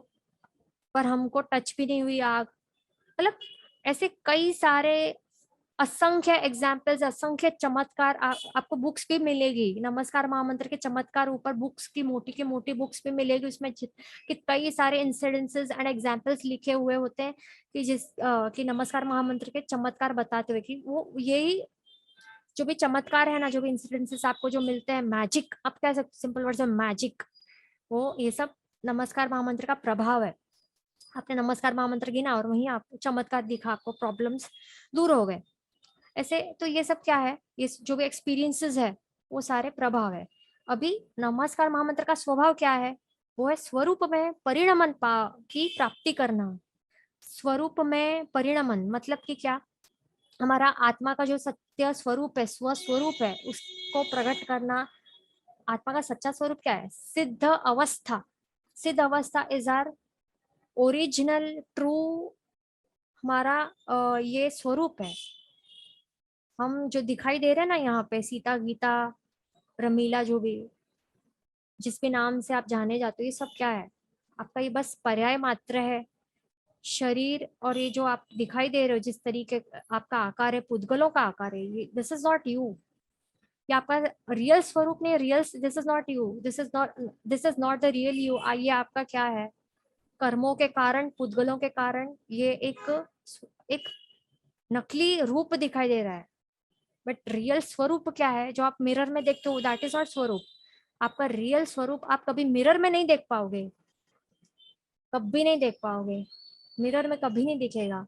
पर हमको टच भी नहीं हुई आग, मतलब ऐसे कई सारे असंख्य एग्जाम्पल्स, असंख्य चमत्कार आपको बुक्स भी मिलेगी। नमस्कार महामंत्र के चमत्कार ऊपर बुक्स की मोटी बुक्स भी मिलेगी, उसमें कि कई सारे इंसिडेंसेस एंड एग्जाम्पल्स लिखे हुए होते हैं कि कि नमस्कार महामंत्र के चमत्कार बताते हुए कि वो यही जो भी चमत्कार है ना, जो भी इंसिडेंसेस आपको जो मिलते हैं, मैजिक आप कह सकते, सिंपल वर्ड्स में मैजिक, वो ये सब नमस्कार महामंत्र का प्रभाव है। आपने नमस्कार महामंत्र गिना और वहीं आपको चमत्कार दिखा, आपको प्रॉब्लम्स दूर हो गए। ऐसे तो ये सब क्या है, ये जो भी एक्सपीरियंसेस है वो सारे प्रभाव है। अभी नमस्कार महामंत्र का स्वभाव क्या है, वो है स्वरूप में परिणमन की प्राप्ति करना। स्वरूप में परिणमन मतलब कि क्या, हमारा आत्मा का जो सत्य स्वरूप है, स्वस्वरूप है, उसको प्रकट करना। आत्मा का सच्चा स्वरूप क्या है, सिद्ध अवस्था। सिद्ध अवस्था इज आर ओरिजिनल ट्रू, हमारा ये स्वरूप है। हम जो दिखाई दे रहे हैं ना यहाँ पे, सीता गीता रमीला, जो भी जिस भी नाम से आप जाने जाते हो, ये सब क्या है, आपका ये बस पर्याय मात्र है। शरीर और ये जो आप दिखाई दे रहे हो, जिस तरीके आपका आकार है, पुद्गलों का आकार है, ये दिस इज नॉट यू। ये आपका रियल स्वरूप नहीं, real this is not you, this is not the real you. ये आपका क्या है, कर्मों के कारण, पुद्गलों के कारण ये एक नकली रूप दिखाई दे रहा है। बट रियल स्वरूप क्या है, जो आप मिरर में देखते हो, दैट इज नॉट स्वरूप। आपका रियल स्वरूप आप कभी मिरर में नहीं देख पाओगे, कभी नहीं देख पाओगे, मिरर में कभी नहीं दिखेगा।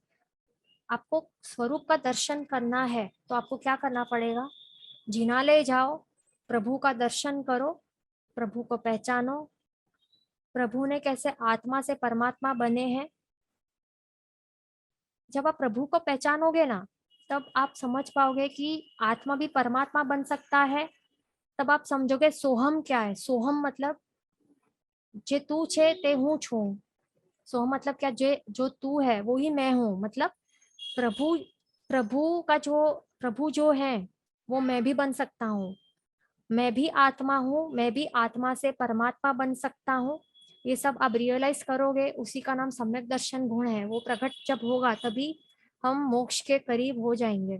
आपको स्वरूप का दर्शन करना है तो आपको क्या करना पड़ेगा, जिनालय जाओ, प्रभु का दर्शन करो, प्रभु को पहचानो, प्रभु ने कैसे आत्मा से परमात्मा बने हैं। जब आप प्रभु को पहचानोगे ना, तब आप समझ पाओगे कि आत्मा भी परमात्मा बन सकता है। तब आप समझोगे सोहम क्या है। सोहम मतलब जे तू छे ते हूँ छू। सोहम मतलब क्या, जे जो तू है वो ही मैं हूँ। मतलब प्रभु, प्रभु जो है वो मैं भी बन सकता हूँ। मैं भी आत्मा हूँ, मैं भी आत्मा से परमात्मा बन सकता हूँ। ये सब आप रियलाइज करोगे, उसी का नाम सम्यक दर्शन गुण है। वो प्रकट जब होगा तभी हम मोक्ष के करीब हो जाएंगे।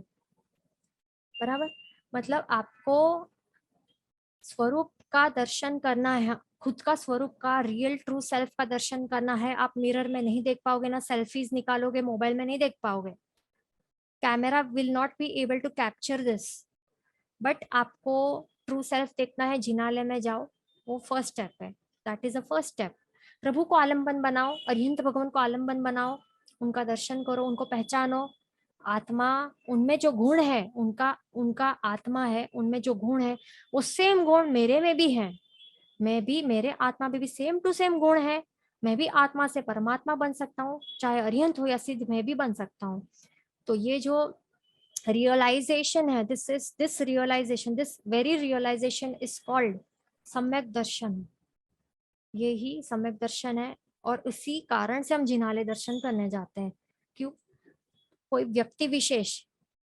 बराबर, मतलब आपको स्वरूप का दर्शन करना है, खुद का स्वरूप का, रियल ट्रू सेल्फ का दर्शन करना है। आप मिरर में नहीं देख पाओगे ना, सेल्फीज निकालोगे मोबाइल में नहीं देख पाओगे, camera will not be able to capture this. But आपको ट्रू सेल्फ देखना है, जिनालय में जाओ, वो फर्स्ट स्टेप है, that is the first step. प्रभु को आलम्बन बनाओ, अरिहंत भगवान को आलम्बन बनाओ, उनका दर्शन करो, उनको पहचानो। आत्मा, उनमें जो गुण है, उनका उनका आत्मा है, उनमें जो गुण है वो सेम गुण मेरे में भी है। मैं भी, मेरे आत्मा में भी सेम टू सेम गुण है। मैं भी आत्मा से परमात्मा बन सकता हूँ, चाहे अरिहंत हो या सिद्ध, मैं भी बन सकता हूँ। तो ये जो रियलाइजेशन है, this realization, this very realization is called samyak darshan. ये ही सम्यक दर्शन है। और इसी कारण से हम जिनालय दर्शन करने जाते हैं। क्यों, कोई व्यक्ति विशेष,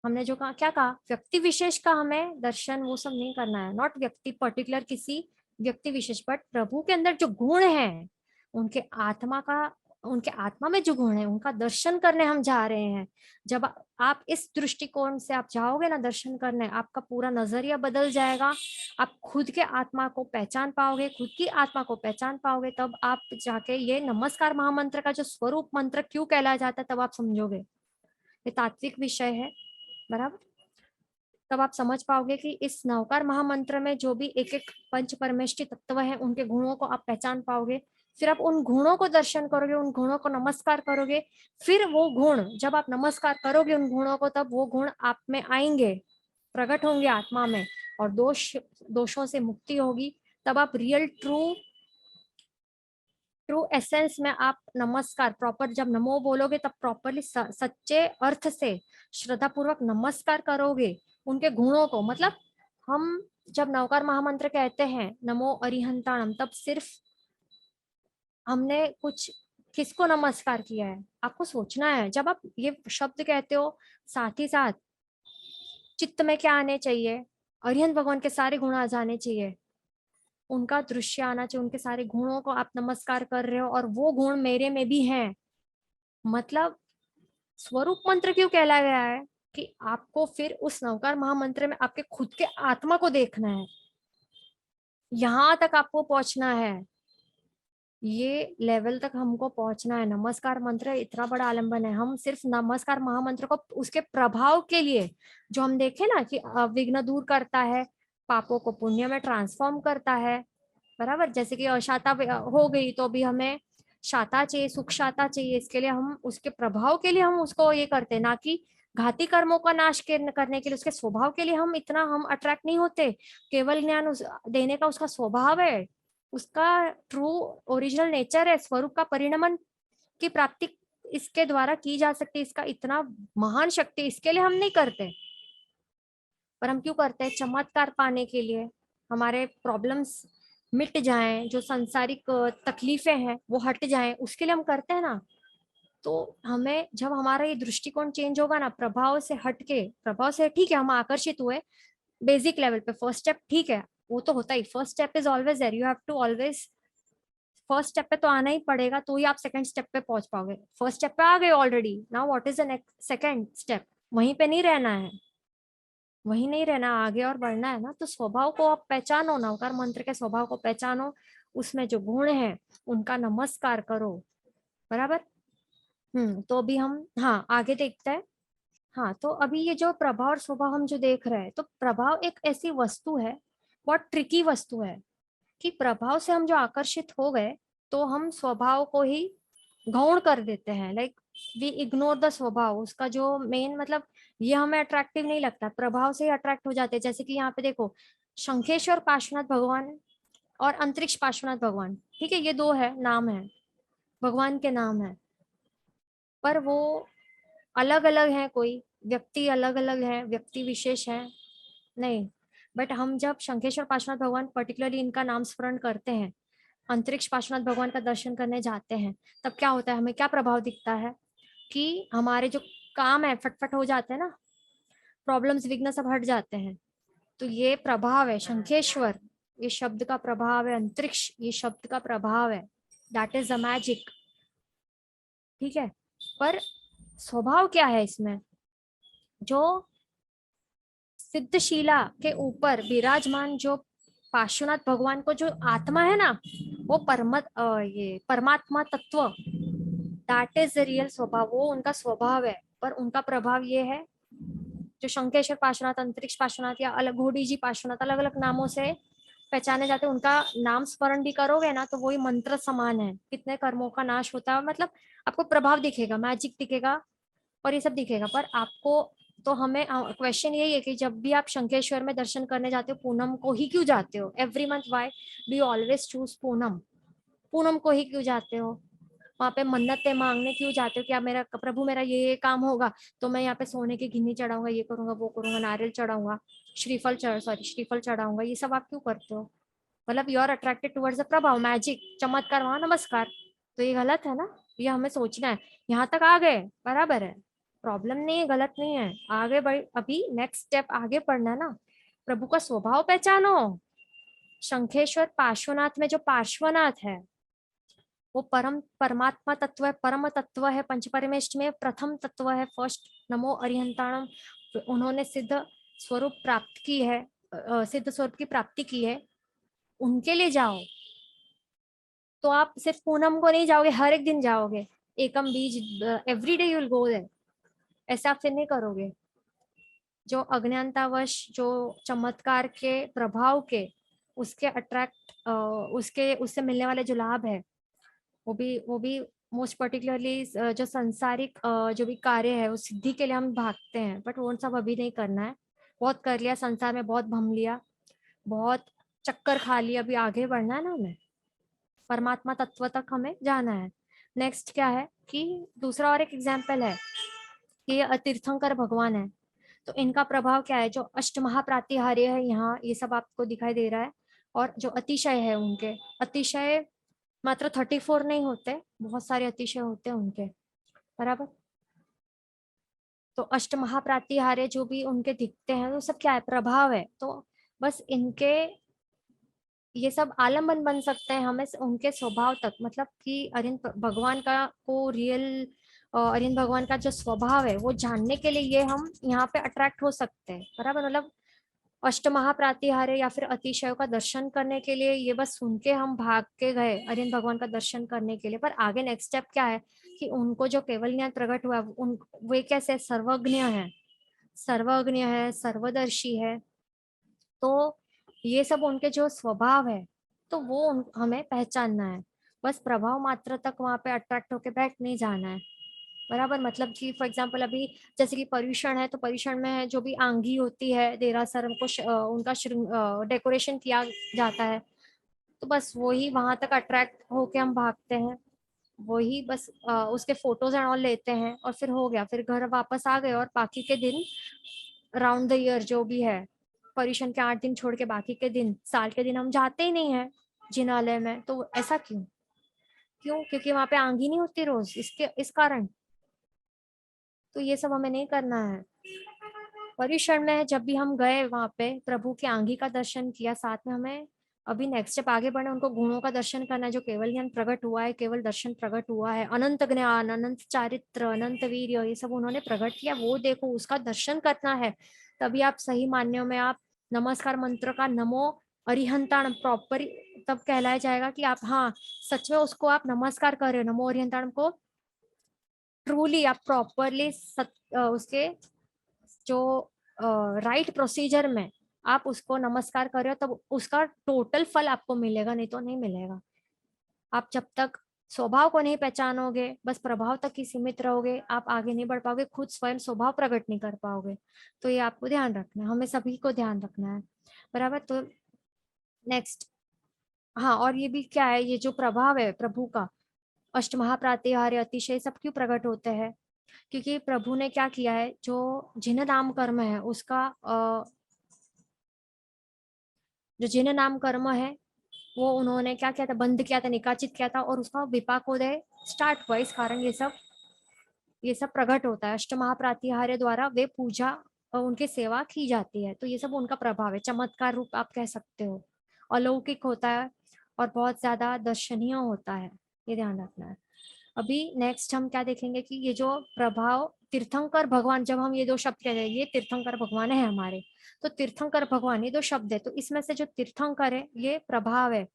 हमने जो कहा, क्या कहा, व्यक्ति विशेष का हमें दर्शन वो सब नहीं करना है, नॉट व्यक्ति पर्टिकुलर, किसी व्यक्ति विशेष, बट प्रभु के अंदर जो गुण है, उनके आत्मा का, उनके आत्मा में जो गुण है, उनका दर्शन करने हम जा रहे हैं। जब आप इस दृष्टिकोण से आप जाओगे ना दर्शन करने, आपका पूरा नजरिया बदल जाएगा। आप खुद के आत्मा को पहचान पाओगे, खुद की आत्मा को पहचान पाओगे, तब आप जाके ये नमस्कार महामंत्र का जो स्वरूप मंत्र क्यों कहलाया जाता है, तब आप समझोगे। ये तात्विक विषय है, बराबर। तब आप समझ पाओगे कि इस नवकार महामंत्र में जो भी एक एक पंच परमेष्टि तत्व है, उनके गुणों को आप पहचान पाओगे। फिर आप उन गुणों को दर्शन करोगे, उन गुणों को नमस्कार करोगे। फिर वो गुण, जब आप नमस्कार करोगे उन गुणों को, तब वो गुण आप में आएंगे, प्रकट होंगे आत्मा में, और दोषों से मुक्ति होगी। तब आप रियल ट्रू एसेंस में आप नमस्कार प्रॉपर, जब नमो बोलोगे तब प्रॉपरली सच्चे अर्थ से श्रद्धा पूर्वक नमस्कार करोगे उनके गुणों को। मतलब हम जब नवकार महामंत्र कहते हैं नमो अरिहंताणम, तब सिर्फ हमने कुछ किसको नमस्कार किया है, आपको सोचना है। जब आप ये शब्द कहते हो, साथ ही साथ चित्त में क्या आने चाहिए, अरिहंत भगवान के सारे गुण आ जाने चाहिए, उनका दृश्य आना चाहिए, उनके सारे गुणों को आप नमस्कार कर रहे हो, और वो गुण मेरे में भी हैं। मतलब स्वरूप मंत्र क्यों कहलाया गया है, कि आपको फिर उस नवकार महामंत्र में आपके खुद के आत्मा को देखना है, यहां तक आपको पहुंचना है। ये लेवल तक हमको पहुंचना है। नमस्कार मंत्र इतना बड़ा आलम्बन है, हम सिर्फ नमस्कार महामंत्र को उसके प्रभाव के लिए, जो हम देखे ना कि विघ्न दूर करता है, पापों को पुण्य में ट्रांसफॉर्म करता है, बराबर। जैसे कि अशाता हो गई तो भी हमें शाता चाहिए, सुख शाता चाहिए, इसके लिए हम उसके प्रभाव के लिए हम उसको ये करते हैं, ना कि घाती कर्मों का नाश करने के लिए, उसके स्वभाव के लिए हम इतना हम अट्रैक्ट नहीं होते। केवल ज्ञान देने का उसका स्वभाव है, उसका ट्रू ओरिजिनल नेचर है, स्वरूप का परिणमन की प्राप्ति इसके द्वारा की जा सकती है। इसका इतना महान शक्ति, इसके लिए हम नहीं करते, पर हम क्यों करते हैं? चमत्कार पाने के लिए, हमारे प्रॉब्लम्स मिट जाएं, जो सांसारिक तकलीफें हैं वो हट जाएं, उसके लिए हम करते हैं ना। तो हमें जब हमारा ये दृष्टिकोण चेंज होगा ना, प्रभाव से हटके, प्रभाव से ठीक है हम आकर्षित हुए बेसिक लेवल पे, फर्स्ट स्टेप ठीक है, वो तो होता ही, first step is always there, you have to always, first step पे तो आना ही पड़ेगा, तो ही आप सेकंड स्टेप पे पहुंच पाओगे। फर्स्ट स्टेप पे आ गए already, now what is the next second step? वहीं पे नहीं रहना है, वहीं नहीं रहना, आगे और बढ़ना है ना। तो स्वभाव को आप पहचानो, नवकार मंत्र के स्वभाव को पहचानो, उसमें जो गुण है उनका नमस्कार करो, बराबर। तो अभी हम, हाँ, आगे देखते हैं। हाँ, तो अभी ये जो प्रभाव और स्वभाव हम जो देख रहे हैं, तो प्रभाव एक ऐसी वस्तु है, बहुत ट्रिकी वस्तु है, कि प्रभाव से हम जो आकर्षित हो गए, तो हम स्वभाव को ही गौण कर देते हैं, लाइक वी इग्नोर द स्वभाव, उसका जो मेन मतलब, ये हमें अट्रैक्टिव नहीं लगता, प्रभाव से ही अट्रैक्ट हो जाते हैं। जैसे कि यहाँ पे देखो, शंखेश्वर पार्श्वनाथ भगवान और अंतरिक्ष पार्श्वनाथ भगवान, ठीक है, ये दो है, नाम है, भगवान के नाम है, पर वो अलग अलग हैं, कोई व्यक्ति अलग अलग है, व्यक्ति विशेष है नहीं। बट हम जब शंखेश्वर पार्श्वनाथ भगवान पर्टिकुलरली इनका नाम स्मरण करते हैं, अंतरिक्ष पार्श्वनाथ भगवान का दर्शन करने जाते हैं, तब क्या होता है, हमें क्या प्रभाव दिखता है कि हमारे जो काम है फटफट हो जाते हैं ना, प्रॉब्लम्स विघ्न सब हट जाते हैं। तो ये प्रभाव है, शंखेश्वर ये शब्द का प्रभाव है, अंतरिक्ष ये शब्द का प्रभाव है, दैट इज द मैजिक, ठीक है। पर स्वभाव क्या है इसमें? जो सिद्धशिला के ऊपर विराजमान जो पार्श्वनाथ भगवान को जो आत्मा है ना, वो ये परमात्मा तत्व, दैट इज द रियल स्वभाव, वो उनका स्वभाव है। पर उनका प्रभाव ये है, जो शंखेश्वर पार्श्वनाथ, अंतरिक्ष पार्श्वनाथ या अलग घोड़ी जी पार्श्वनाथ, अलग अलग नामों से पहचाने जाते हैं, उनका नाम स्मरण भी करोगे ना, तो वही मंत्र समान है, कितने कर्मों का नाश होता है, मतलब आपको प्रभाव दिखेगा, मैजिक दिखेगा, और ये सब दिखेगा। पर आपको, तो हमें क्वेश्चन यही है कि जब भी आप शंखेश्वर में दर्शन करने जाते हो, पूनम को ही क्यों जाते हो? Every month why do you always choose Poonam? Poonam को ही क्यों जाते हो? वहां पे मन्नतें मांगने क्यों जाते हो कि आप मेरा प्रभु, मेरा ये काम होगा तो मैं यहाँ पे सोने की गिन्नी चढ़ाऊंगा, ये करूंगा, वो करूंगा, नारियल चढ़ाऊंगा, श्रीफल चढ़ाऊंगा, ये सब आप क्यों करते हो? मतलब you are attracted towards the prabhav, magic, chamatkar, वहां नमस्कार, तो ये गलत है ना। ये हमें सोचना है। यहाँ तक आ गए, बराबर है, प्रॉब्लम नहीं है, गलत नहीं है, आगे बढ़, अभी नेक्स्ट स्टेप आगे पढ़ना है ना। प्रभु का स्वभाव पहचानो। शंखेश्वर पार्श्वनाथ में जो पार्श्वनाथ है, वो परमात्मा तत्व है, परम तत्व है, पंचपरमेष्ठ में प्रथम तत्व है, फर्स्ट नमो अरिहंताणम। उन्होंने सिद्ध स्वरूप प्राप्त की है, सिद्ध स्वरूप की प्राप्ति की है, उनके लिए जाओ। तो आप सिर्फ पूनम को नहीं जाओगे, हर एक दिन जाओगे, एकम बीज, every day you will go there, ऐसा आप फिर नहीं करोगे। जो अज्ञानतावश, जो चमत्कार के प्रभाव के, उसके अट्रैक्ट, उसके उससे मिलने वाले जो लाभ है, वो भी मोस्ट पर्टिकुलरली जो संसारिक जो भी कार्य है, उस सिद्धि के लिए हम भागते हैं, बट वो सब अभी नहीं करना है। बहुत कर लिया संसार में, बहुत भम लिया, बहुत चक्कर खा लिया, अभी आगे बढ़ना है ना हमें, परमात्मा तत्व तक हमें जाना है। नेक्स्ट क्या है कि दूसरा और एक एग्जाम्पल है कि ये तीर्थंकर भगवान है, तो इनका प्रभाव क्या है? जो अष्टमहाप्रातिहार्य है, यहाँ ये सब आपको दिखाई दे रहा है, और जो अतिशय है उनके, अतिशय मात्र 34 नहीं होते, बहुत सारे अतिशय होते हैं उनके, बराबर। तो अष्ट महाप्रातिहार्य जो भी उनके दिखते हैं, वो सब क्या है? प्रभाव है। तो बस इनके ये सब आलम्बन बन सकते हैं हमें उनके स्वभाव तक, मतलब कि अरिंद भगवान का को रियल, अरिंद भगवान का जो स्वभाव है वो जानने के लिए ये हम यहाँ पे अट्रैक्ट हो सकते हैं, बराबर। मतलब अष्टमहाप्रातिहार्य या फिर अतिशयों का दर्शन करने के लिए ये बस सुन के हम भाग के गए अरिहंत भगवान का दर्शन करने के लिए, पर आगे नेक्स्ट स्टेप क्या है कि उनको जो केवल ज्ञान प्रकट हुआ उन वे कैसे सर्वज्ञ है, सर्वज्ञ है, सर्वदर्शी है। तो ये सब उनके जो स्वभाव है तो वो हमें पहचानना है। बस प्रभाव मात्र तक वहां पे अट्रैक्ट होके बैठ नहीं जाना है, बराबर। मतलब कि फॉर एग्जांपल अभी जैसे कि पर्यूषण है, तो पर्यूषण में जो भी आंगी होती है देरासर को उनका डेकोरेशन किया जाता है, तो बस वही वहां तक अट्रैक्ट होके हम भागते हैं, वही बस उसके फोटोज एंड ऑल लेते हैं और फिर हो गया, फिर घर वापस आ गए। और बाकी के दिन राउंड द ईयर जो भी है, पर्यूषण के 8 दिन छोड़ के बाकी के दिन, साल के दिन हम जाते ही नहीं है जिनालय में। तो ऐसा क्यों? क्यों? क्योंकि वहां पे आंगी नहीं होती रोज, इस कारण। तो ये सब हमें नहीं करना है। पर्यूषण में जब भी हम गए वहां पे प्रभु की आंगी का दर्शन किया, साथ में हमें अभी नेक्स्ट स्टेप आगे बढ़े, उनको गुणों का दर्शन करना है जो केवल ज्ञान प्रकट हुआ है, केवल दर्शन प्रकट हुआ है, अनंत ज्ञान, अनंत चारित्र, अनंत वीर्य, ये सब उन्होंने प्रकट किया, वो देखो, उसका दर्शन करना है। तभी आप सही मान्यों में आप नमस्कार मंत्र का नमो अरिहंताण प्रॉपर तब कहलाया जाएगा कि आप, हाँ, सच में उसको आप नमस्कार कर रहे हो, नमो अरिहंताण को ट्रूली आप प्रॉपरली उसके जो राइट प्रोसीजर में आप उसको नमस्कार कर रहे हो, तब उसका टोटल फल आपको मिलेगा, नहीं तो नहीं मिलेगा। आप जब तक स्वभाव को नहीं पहचानोगे, बस प्रभाव तक ही सीमित रहोगे, आप आगे नहीं बढ़ पाओगे, खुद स्वयं स्वभाव प्रकट नहीं कर पाओगे। तो ये आपको ध्यान रखना है, हमें सभी को ध्यान रखना है, बराबर। तो नेक्स्ट, हाँ, और ये भी क्या है, ये जो प्रभाव है प्रभु का, अष्टमहाप्रातिहार्य, अतिशय, सब क्यों प्रकट होते हैं? क्योंकि प्रभु ने क्या किया है, जो जिन नाम कर्म है उसका जो जिन नाम कर्म है वो उन्होंने क्या किया था, बंद किया था, निकाचित किया था, और उसका विपाकोदय स्टार्ट हुआ। इस कारण ये सब प्रकट होता है। अष्टमहाप्रातिहार्य द्वारा वे पूजा और उनकी सेवा की जाती है। तो ये सब उनका प्रभाव है, चमत्कार रूप आप कह सकते हो, अलौकिक होता है और बहुत ज्यादा दर्शनीय होता है, ये ध्यान रखना है। अभी नेक्स्ट हम क्या देखेंगे कि ये जो प्रभाव तीर्थंकर भगवान, जब हम ये दो शब्द कह रहे हैं, ये तीर्थंकर भगवान है हमारे, तो तीर्थंकर भगवान ये दो शब्द है, तो इसमें से जो तीर्थंकर है ये प्रभाव है,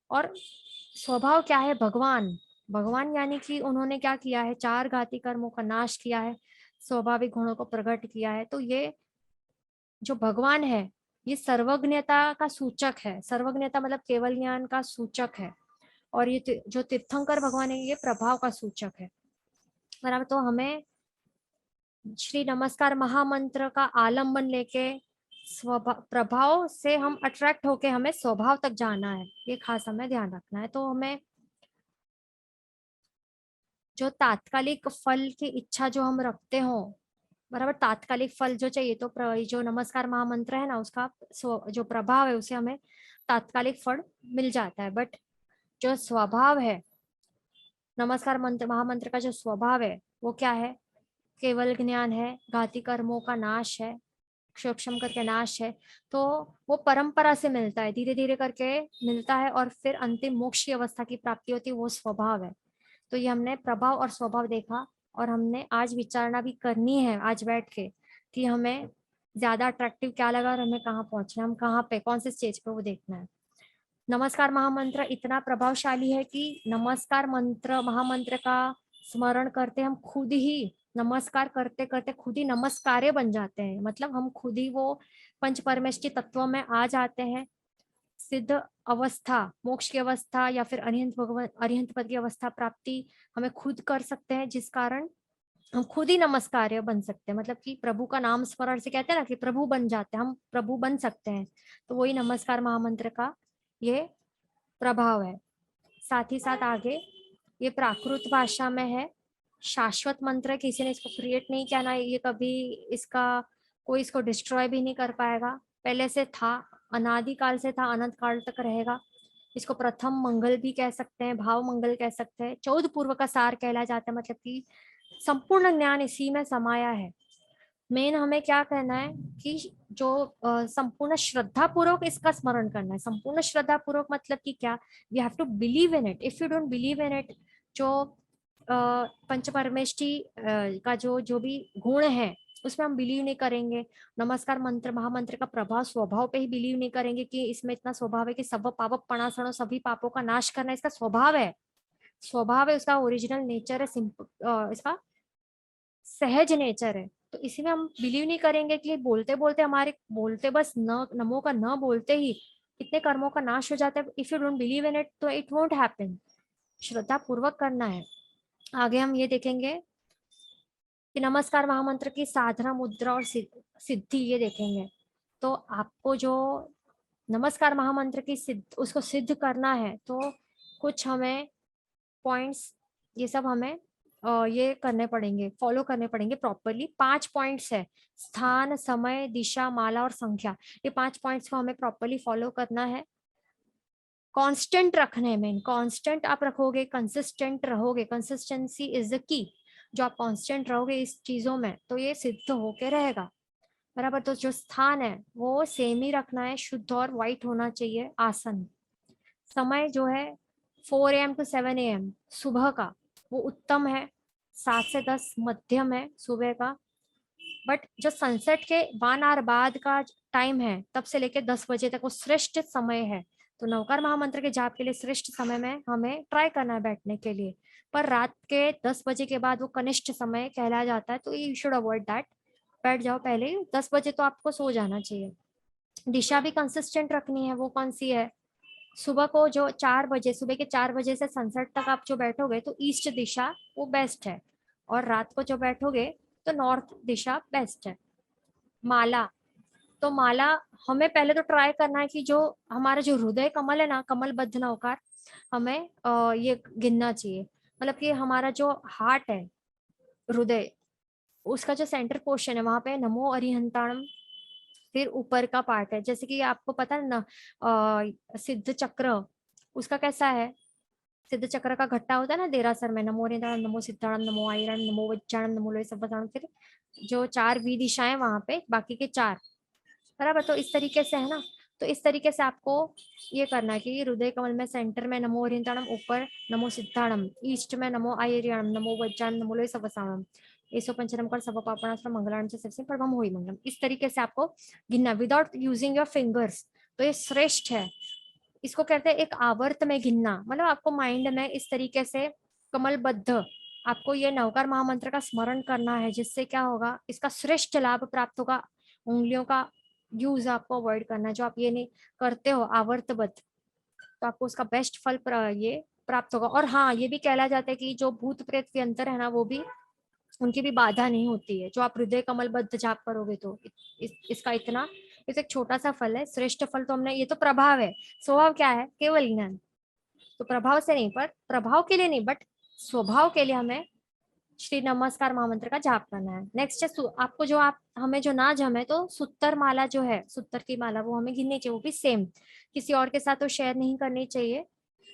और स्वभाव क्या है, भगवान। भगवान यानी कि उन्होंने क्या किया है, 4 घाती कर्मों का नाश किया है, स्वाभाविक गुणों को प्रकट किया है। तो ये जो भगवान है ये सर्वज्ञता का सूचक है, सर्वज्ञता मतलब केवल ज्ञान का सूचक है, और ये जो तीर्थंकर भगवान है ये प्रभाव का सूचक है, बराबर। तो हमें श्री नमस्कार महामंत्र का आलंबन लेके स्वभाव प्रभाव से हम अट्रैक्ट होके हमें स्वभाव तक जाना है, ये खास हमें ध्यान रखना है। तो हमें जो तात्कालिक फल की इच्छा जो हम रखते हो, बराबर, तात्कालिक फल जो चाहिए, तो जो नमस्कार महामंत्र है ना, उसका जो प्रभाव है उसे हमें तात्कालिक फल मिल जाता है। बट जो स्वभाव है, नमस्कार मंत्र महामंत्र का जो स्वभाव है वो क्या है, केवल ज्ञान है, घाती कर्मों का नाश है, क्षोक्षम करके नाश है। तो वो परंपरा से मिलता है, धीरे धीरे करके मिलता है, और फिर अंतिम मोक्ष की अवस्था की प्राप्ति होती है, वो स्वभाव है। तो ये हमने प्रभाव और स्वभाव देखा, और हमने आज विचारणा भी करनी है आज बैठ के कि हमें ज्यादा अट्रैक्टिव क्या लगा और हमें कहाँ पहुंचना है, हम कहाँ पे कौन से स्टेज पे, वो देखना है। नमस्कार महामंत्र इतना प्रभावशाली है कि नमस्कार मंत्र महामंत्र का स्मरण करते हम खुद ही, नमस्कार करते करते खुद ही नमस्कार्य बन जाते हैं, मतलब हम खुद ही वो पंच परमेष्टि तत्वों में आ जाते हैं। सिद्ध अवस्था, मोक्ष की अवस्था, या फिर अरिहंत भगवान, अरिहंत पद की अवस्था प्राप्ति हमें खुद कर सकते हैं, जिस कारण हम खुद ही नमस्कार्य बन सकते हैं। मतलब कि प्रभु का नाम स्मरण से कहते हैं ना कि प्रभु बन जाते हैं, हम प्रभु बन सकते हैं। तो वही नमस्कार महामंत्र का ये प्रभाव है। साथ ही साथ आगे ये प्राकृत भाषा में है, शाश्वत मंत्र है, किसी ने इसको क्रिएट नहीं किया ना, ये कभी इसका कोई इसको डिस्ट्रॉय भी नहीं कर पाएगा, पहले से था, अनादि काल से था, अनंत काल तक रहेगा। इसको प्रथम मंगल भी कह सकते हैं, भाव मंगल कह सकते हैं, 14 पूर्व का सार कहला जाता है, मतलब कि संपूर्ण ज्ञान इसी में समाया है। मेन हमें क्या कहना है कि जो संपूर्ण श्रद्धा पूर्वक इसका स्मरण करना है। संपूर्ण श्रद्धा पूर्वक मतलब कि क्या, we have to believe in it. If you don't believe in it, जो पंच परमेष्टि का जो जो भी गुण है, उसमें हम बिलीव नहीं करेंगे। नमस्कार मंत्र महामंत्र का प्रभाव स्वभाव पे ही बिलीव नहीं करेंगे कि इसमें इतना स्वभाव है कि सब पाप पणासणो, सभी पापों का नाश करना इसका स्वभाव है। स्वभाव है, उसका ओरिजिनल नेचर है, सिंपल इसका सहज नेचर है। तो इसी में हम बिलीव नहीं करेंगे कि बोलते बोलते हमारे बोलते बस न नमो का न बोलते ही इतने कर्मों का नाश हो जाता है। If you don't believe in it तो इट वोंट हैपन। श्रद्धा पूर्वक करना है। आगे हम ये देखेंगे कि नमस्कार महामंत्र की साधना मुद्रा और सिद्धि ये देखेंगे। तो आपको जो नमस्कार महामंत्र की सिद्ध उसको सिद्ध करना है तो कुछ हमें पॉइंट्स ये सब हमें ये करने पड़ेंगे, फॉलो करने पड़ेंगे प्रॉपरली। 5 पॉइंट्स है, स्थान, समय, दिशा, माला और संख्या। ये 5 पॉइंट्स को हमें प्रॉपरली फॉलो करना है। कांस्टेंट रखने में, कांस्टेंट आप रखोगे, कंसिस्टेंट रहोगे, कंसिस्टेंसी इज द की। जो आप कांस्टेंट रहोगे इस चीजों में तो ये सिद्ध होके रहेगा, बराबर। तो जो स्थान है वो सेम ही रखना है, शुद्ध और वाइट होना चाहिए आसन। समय जो है 4 AM to 7 AM सुबह का वो उत्तम है, 7 से 10 मध्यम है सुबह का। बट जो सनसेट के 1 आवर बाद का टाइम है तब से लेकर 10 बजे तक वो श्रेष्ठ समय है। तो नवकार महामंत्र के जाप के लिए श्रेष्ठ समय में हमें ट्राई करना है बैठने के लिए। पर रात के 10 बजे के बाद वो कनिष्ठ समय कहलाया जाता है, तो यू शुड अवॉइड दैट। बैठ जाओ पहले ही, 10 बजे तो आपको सो जाना चाहिए। दिशा भी कंसिस्टेंट रखनी है। वो कौन सी है? सुबह को जो 4 बजे, सुबह के 4 बजे से सनसेट तक आप जो बैठोगे तो ईस्ट दिशा वो बेस्ट है। और रात को जो बैठोगे तो नॉर्थ दिशा बेस्ट है। माला, तो माला हमें पहले तो ट्राई करना है कि जो हमारा जो हृदय कमल है ना, कमल बद्ध नौकार, हमें ये गिनना चाहिए। मतलब कि हमारा जो हार्ट है, हृदय, उसका जो सेंटर पोर्शन है वहां पे नमो अरिहंताणम। फिर ऊपर का पार्ट है, जैसे कि आपको पता है ना सिद्ध चक्र उसका कैसा है। सिद्ध चक्र का घट्टा होता है ना देरासर में, नमो अरिहंताणम, नमो सिद्धाणम, नमो आयरन, नमो वज्जाणम, नमो लोय सब्बसाणम। फिर जो 4 वी दिशाएं वहां पे, बाकी के 4, बराबर। तो इस तरीके से है ना। तो इस तरीके से आपको ये करना है कि हृदय कमल में सेंटर में नमो ओरियंताणम, ऊपर नमो सिद्धाणम, ईस्ट में नमो आयर्याणम, नमो वज्जाणम, नमो लोय सवसाणम, एसो पंचनम कर सब पापणास्त्र मंगलाम से सबसे परम होई मंगलम। इस तरीके से आपको गिनना विदाउट यूजिंग योर फिंगर्स। तो ये श्रेष्ठ है। इसको कहते हैं एक आवर्त में गिनना। मतलब आपको माइंड में इस तरीके से कमलबद्ध आपको ये नवकार महामंत्र का स्मरण करना है, जिससे क्या होगा, इसका श्रेष्ठ लाभ प्राप्त होगा। उंगलियों का यूज आपको अवॉइड करना है। जो आप ये नहीं करते हो आवर्तबद्ध, तो आपको उसका बेस्ट फल ये प्राप्त होगा। और हाँ, ये भी कहला जाता है कि जो भूत प्रेत के अंतर है ना, वो भी उनकी भी बाधा नहीं होती है जो आप हृदय कमलबद्ध जाप करोगे तो। इसका इतना, इस एक छोटा सा फल है। श्रेष्ठ फल तो हमने, ये तो प्रभाव है। स्वभाव क्या है? केवल ज्ञान। तो प्रभाव से नहीं, पर प्रभाव के लिए नहीं, बट स्वभाव के लिए हमें श्री नमस्कार महामंत्र का जाप करना है। नेक्स्ट है आपको जो आप हमें जो ना जमे तो सुत्तर माला जो है, सुत्तर की माला वो हमें गिननी चाहिए। वो भी सेम, किसी और के साथ तो शेयर नहीं करनी चाहिए।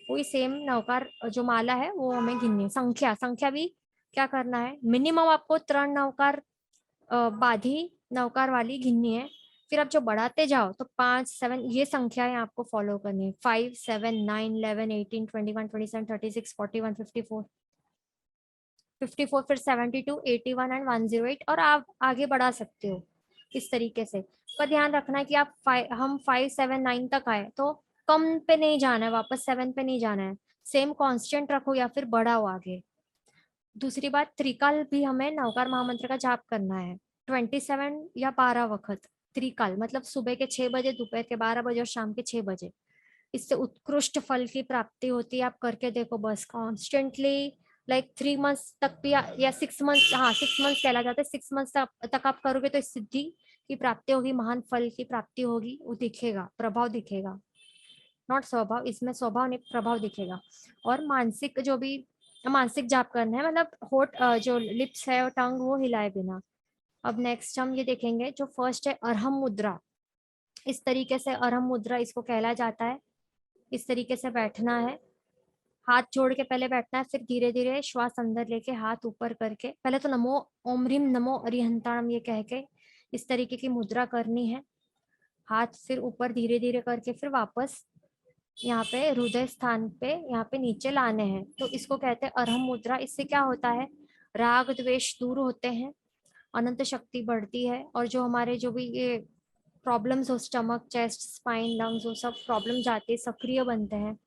वही सेम नवकार जो माला है वो हमें गिननी है। संख्या, संख्या भी क्या करना है, मिनिमम आपको 3 नवकार बाधी नवकार वाली गिननी है। फिर आप जो बढ़ाते जाओ तो 5, 7 ये संख्याएं आपको फॉलो करनी है। 5, 7, 9, 11, 18, 21, 27, 36, 41, 54, 54, फिर 72, 81 एंड 108, और आप आगे बढ़ा सकते हो इस तरीके से। पर ध्यान रखना है कि आप हम 5, 7, 9 तक आए तो कम पे नहीं जाना है, वापस 7 पे नहीं जाना है। सेम कांस्टेंट रखो या फिर बढ़ाओ आगे। दूसरी बात, त्रिकाल भी हमें नवकार महामंत्र का जाप करना है। 27 या 12 वक्त त्रिकाल, मतलब सुबह के 6 बजे, दोपहर के 12 बजे और शाम के 6 बजे। इससे उत्कृष्ट फल की प्राप्ति होती है। आप करके देखो बस कॉन्स्टेंटली, लाइक 3 मंथ्स तक भी, या 6 मंथ्स, हाँ 6 मंथ्स कहला जाता है। 6 मंथ्स तक आप करोगे तो इस सिद्धि की प्राप्ति होगी, महान फल की प्राप्ति होगी। वो दिखेगा, प्रभाव दिखेगा, नॉट स्वभाव, इसमें स्वभाव नहीं प्रभाव दिखेगा। और मानसिक जो भी मानसिक जाप करना है, मतलब होठ जो लिप्स है और टंग वो हिलाए बिना। अब नेक्स्ट हम ये देखेंगे, जो फर्स्ट है अरहम मुद्रा। इस तरीके से अरहम मुद्रा इसको कहला जाता है। इस तरीके से बैठना है, हाथ जोड़ के पहले बैठना है, फिर धीरे धीरे श्वास अंदर लेके हाथ ऊपर करके, पहले तो नमो ओम ह्रीम नमो अरिहंताणम ये कह के इस तरीके की मुद्रा करनी है। हाथ फिर ऊपर धीरे धीरे करके फिर वापस यहाँ पे हृदय स्थान पे यहाँ पे नीचे लाने हैं। तो इसको कहते हैं अरहम मुद्रा। इससे क्या होता है, राग द्वेष दूर होते हैं, अनंत शक्ति बढ़ती है, और जो हमारे जो भी ये प्रॉब्लम्स हो, स्टमक, चेस्ट, स्पाइन, लंग्स, वो सब प्रॉब्लम जाते हैं, सक्रिय बनते हैं।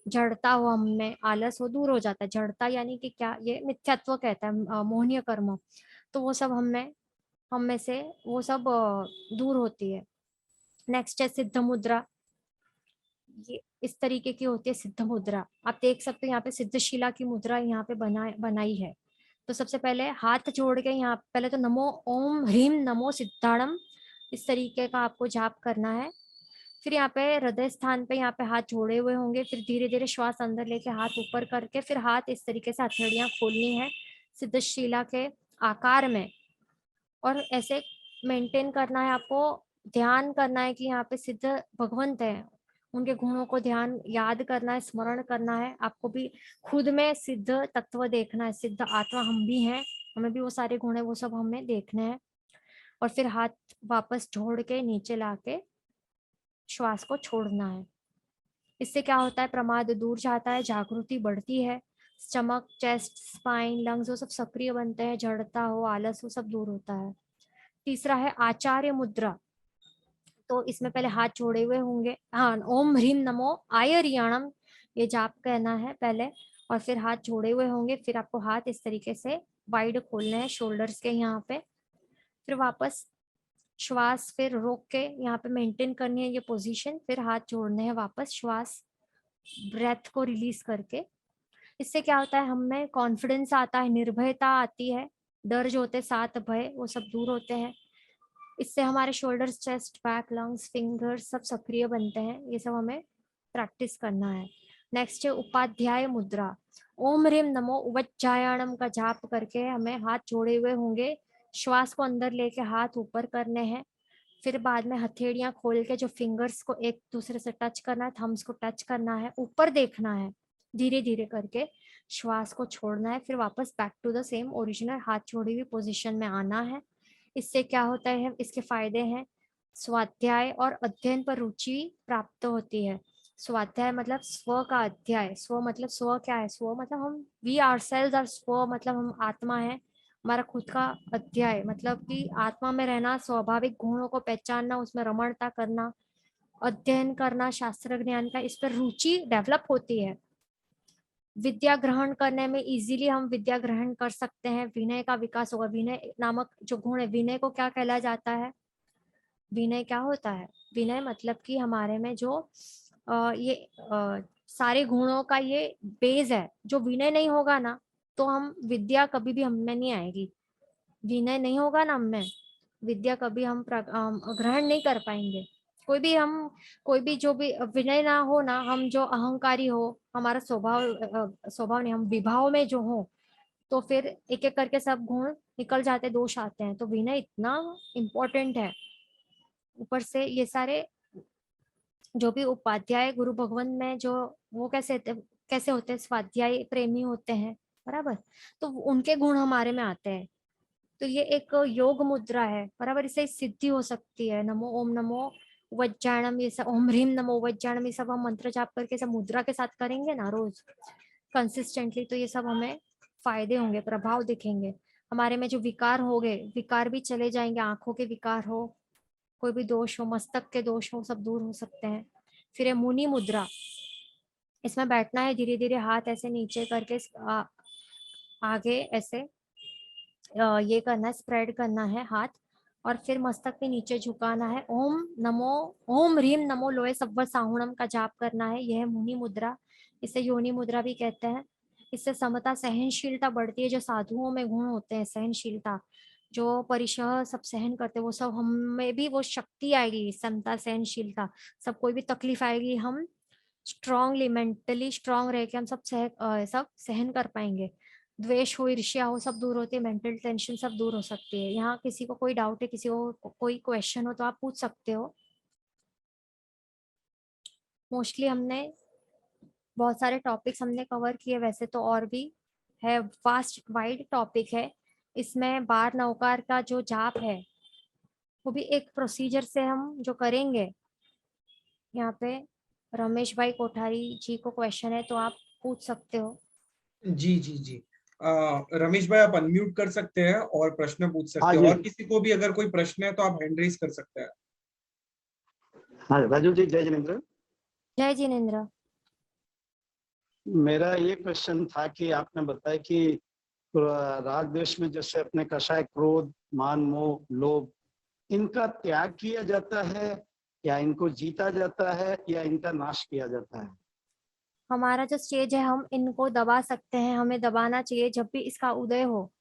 जड़ता हो हममें, आलस हो, दूर हो जाता है। जड़ता यानी कि क्या, ये मिथ्यात्व कहता है, मोहनीय कर्म। तो वो सब हम में से वो सब दूर होती है। नेक्स्ट है सिद्ध मुद्रा। ये इस तरीके की होती है सिद्ध मुद्रा। आप देख सकते हो यहाँ पे सिद्धशिला की मुद्रा यहाँ पे बनाई है। तो सबसे पहले हाथ जोड़ के यहाँ पहले तो नमो ओम ह्रीम नमो सिद्धाणम, इस तरीके का आपको जाप करना है। फिर यहाँ पे हृदय स्थान पे यहाँ पे हाथ जोड़े हुए होंगे। फिर धीरे धीरे श्वास अंदर लेके हाथ ऊपर करके फिर हाथ इस तरीके से हथेलियां खोलनी है सिद्धशिला के आकार में, और ऐसे मेंटेन करना है आपको। ध्यान करना है कि यहाँ पे सिद्ध भगवंत है, उनके गुणों को ध्यान याद करना है, स्मरण करना है। आपको भी खुद में सिद्ध तत्व देखना है, सिद्ध आत्मा हम भी हैं, हमें भी वो सारे गुण है, वो सब हमें देखने हैं। और फिर हाथ वापस जोड़ के नीचे लाके श्वास को छोड़ना है। इससे क्या होता है, प्रमाद दूर जाता है, जागृति बढ़ती है, स्टमक, चेस्ट, स्पाइन, लंग्स वो सब सक्रिय बनते हैं, जड़ता हो, आलस हो, सब दूर होता है। तीसरा है आचार्य मुद्रा। तो इसमें पहले हाथ जोड़े हुए होंगे, हाँ, ओम ह्रीम नमो आयरियाणम, ये जाप कहना है पहले। और फिर हाथ जोड़े हुए होंगे, फिर आपको हाथ इस तरीके से वाइड खोलने हैं शोल्डर्स के यहाँ पे। फिर वापस श्वास फिर रोक के यहाँ पे मेंटेन करनी है ये पोजीशन, फिर हाथ जोड़ने हैं वापस, श्वास ब्रेथ को रिलीज करके। इससे क्या होता है, हमें कॉन्फिडेंस आता है, निर्भयता आती है, डर जो होते हैं, सात भय, वो सब दूर होते हैं। इससे हमारे shoulders, chest, back, lungs, fingers सब सक्रिय बनते हैं। ये सब हमें प्रैक्टिस करना है। नेक्स्ट है उपाध्याय मुद्रा। ओम ह्रीम नमो उवज्जायाणम का जाप करके हमें हाथ जोड़े हुए होंगे, श्वास को अंदर लेके हाथ ऊपर करने हैं। फिर बाद में हथेलियां खोल के जो फिंगर्स को एक दूसरे से टच करना है, थम्स को टच करना है, ऊपर देखना है, धीरे धीरे करके श्वास को छोड़ना है। फिर वापस back to the same original हाथ जोड़ी हुई पोजीशन में आना है। इससे क्या होता है, इसके फायदे हैं, स्वाध्याय और अध्ययन पर रुचि प्राप्त होती है। स्वाध्याय मतलब स्व का अध्याय, स्व मतलब स्व क्या है, स्व मतलब हम, वी आर सेल्स, और स्व मतलब हम आत्मा है, हमारा खुद का अध्याय मतलब कि आत्मा में रहना, स्वाभाविक गुणों को पहचानना, उसमें रमणता करना, अध्ययन करना, शास्त्र ज्ञान का, इस पर रुचि डेवलप होती है। विद्या ग्रहण करने में इजीली हम विद्या ग्रहण कर सकते हैं, विनय का विकास होगा। विनय नामक जो गुण है, विनय को क्या कहला जाता है, विनय क्या होता है, विनय मतलब कि हमारे में जो ये सारे गुणों का ये बेस है। जो विनय नहीं होगा ना, तो हम विद्या कभी भी हमें नहीं आएगी। विनय नहीं होगा ना हमें, विद्या कभी हम ग्रहण नहीं कर पाएंगे। कोई भी हम, कोई भी जो भी विनय ना हो ना, हम जो अहंकारी हो, हमारा स्वभाव नहीं, हम विभाव में जो हो, तो फिर एक एक करके सब गुण निकल जाते, दोष आते हैं। तो विनय इतना इम्पोर्टेंट है। ऊपर से ये सारे जो भी उपाध्याय गुरु भगवान में जो, वो कैसे होते हैं, स्वाध्याय प्रेमी होते हैं, बराबर। तो उनके गुण हमारे में आते हैं। तो ये एक योग मुद्रा है, बराबर। इससे सिद्धि हो सकती है। नमो ओम नमो वज्जाणम, ये सब ओम ह्रीम नमो वज्जाणम, ये सब हम मंत्र जाप करके सब मुद्रा के साथ करेंगे ना रोज कंसिस्टेंटली, तो ये सब हमें फायदे होंगे, प्रभाव दिखेंगे। हमारे में जो विकार हो गए, विकार भी चले जाएंगे, आंखों के विकार हो, कोई भी दोष हो, मस्तक के दोष हो, सब दूर हो सकते हैं। फिर है मुनि मुद्रा। इसमें बैठना है, धीरे धीरे हाथ ऐसे नीचे करके आगे ऐसे ये करना है, स्प्रेड करना है हाथ, और फिर मस्तक के नीचे झुकाना है। ओम नमो, ओम ह्रीम नमो लोए सव्व साहुणम का जाप करना है। यह है मुनि मुद्रा। इसे योनि मुद्रा भी कहते हैं। इससे समता, सहनशीलता बढ़ती है। जो साधुओं में गुण होते हैं, सहनशीलता, जो परिशह सब सहन करते हैं, वो सब हम में भी वो शक्ति आएगी, समता, सहनशीलता। सब कोई भी तकलीफ आएगी, हम स्ट्रांगली, मेंटली स्ट्रांग रह के हम सब सहन कर पाएंगे। द्वेष हो, ईर्ष्या हो, सब दूर होती है। मेंटल टेंशन सब दूर हो सकती है। यहाँ किसी को कोई डाउट है, किसी को कोई क्वेश्चन हो तो आप पूछ सकते हो। मोस्टली हमने बहुत सारे टॉपिक्स हमने कवर किए, वैसे तो और भी है, वास्ट वाइड टॉपिक है। इसमें बार नौकार का जो जाप है, वो भी एक प्रोसीजर से हम जो करेंगे। यहाँ पे रमेश भाई कोठारी जी को क्वेश्चन है, तो आप पूछ सकते हो। जी जी जी। रमेश भाई आप अनम्यूट कर सकते हैं और प्रश्न पूछ हाँ सकते हैं, जी। और किसी को भी अगर कोई प्रश्न है तो आप हैंड रेज कर सकते हैं। हाँ राजू जी, जय जिनेन्द्र। जय जिनेन्द्र। मेरा ये क्वेश्चन था कि आपने बताया कि राग द्वेष में जैसे अपने कषाय क्रोध, मान, मोह, लोभ, इनका त्याग किया जाता है या इनको जीता जाता है या इनका नाश किया जाता है? हमारा जो स्टेज है हम इनको दबा सकते हैं, हमें दबाना चाहिए जब भी इसका उदय हो।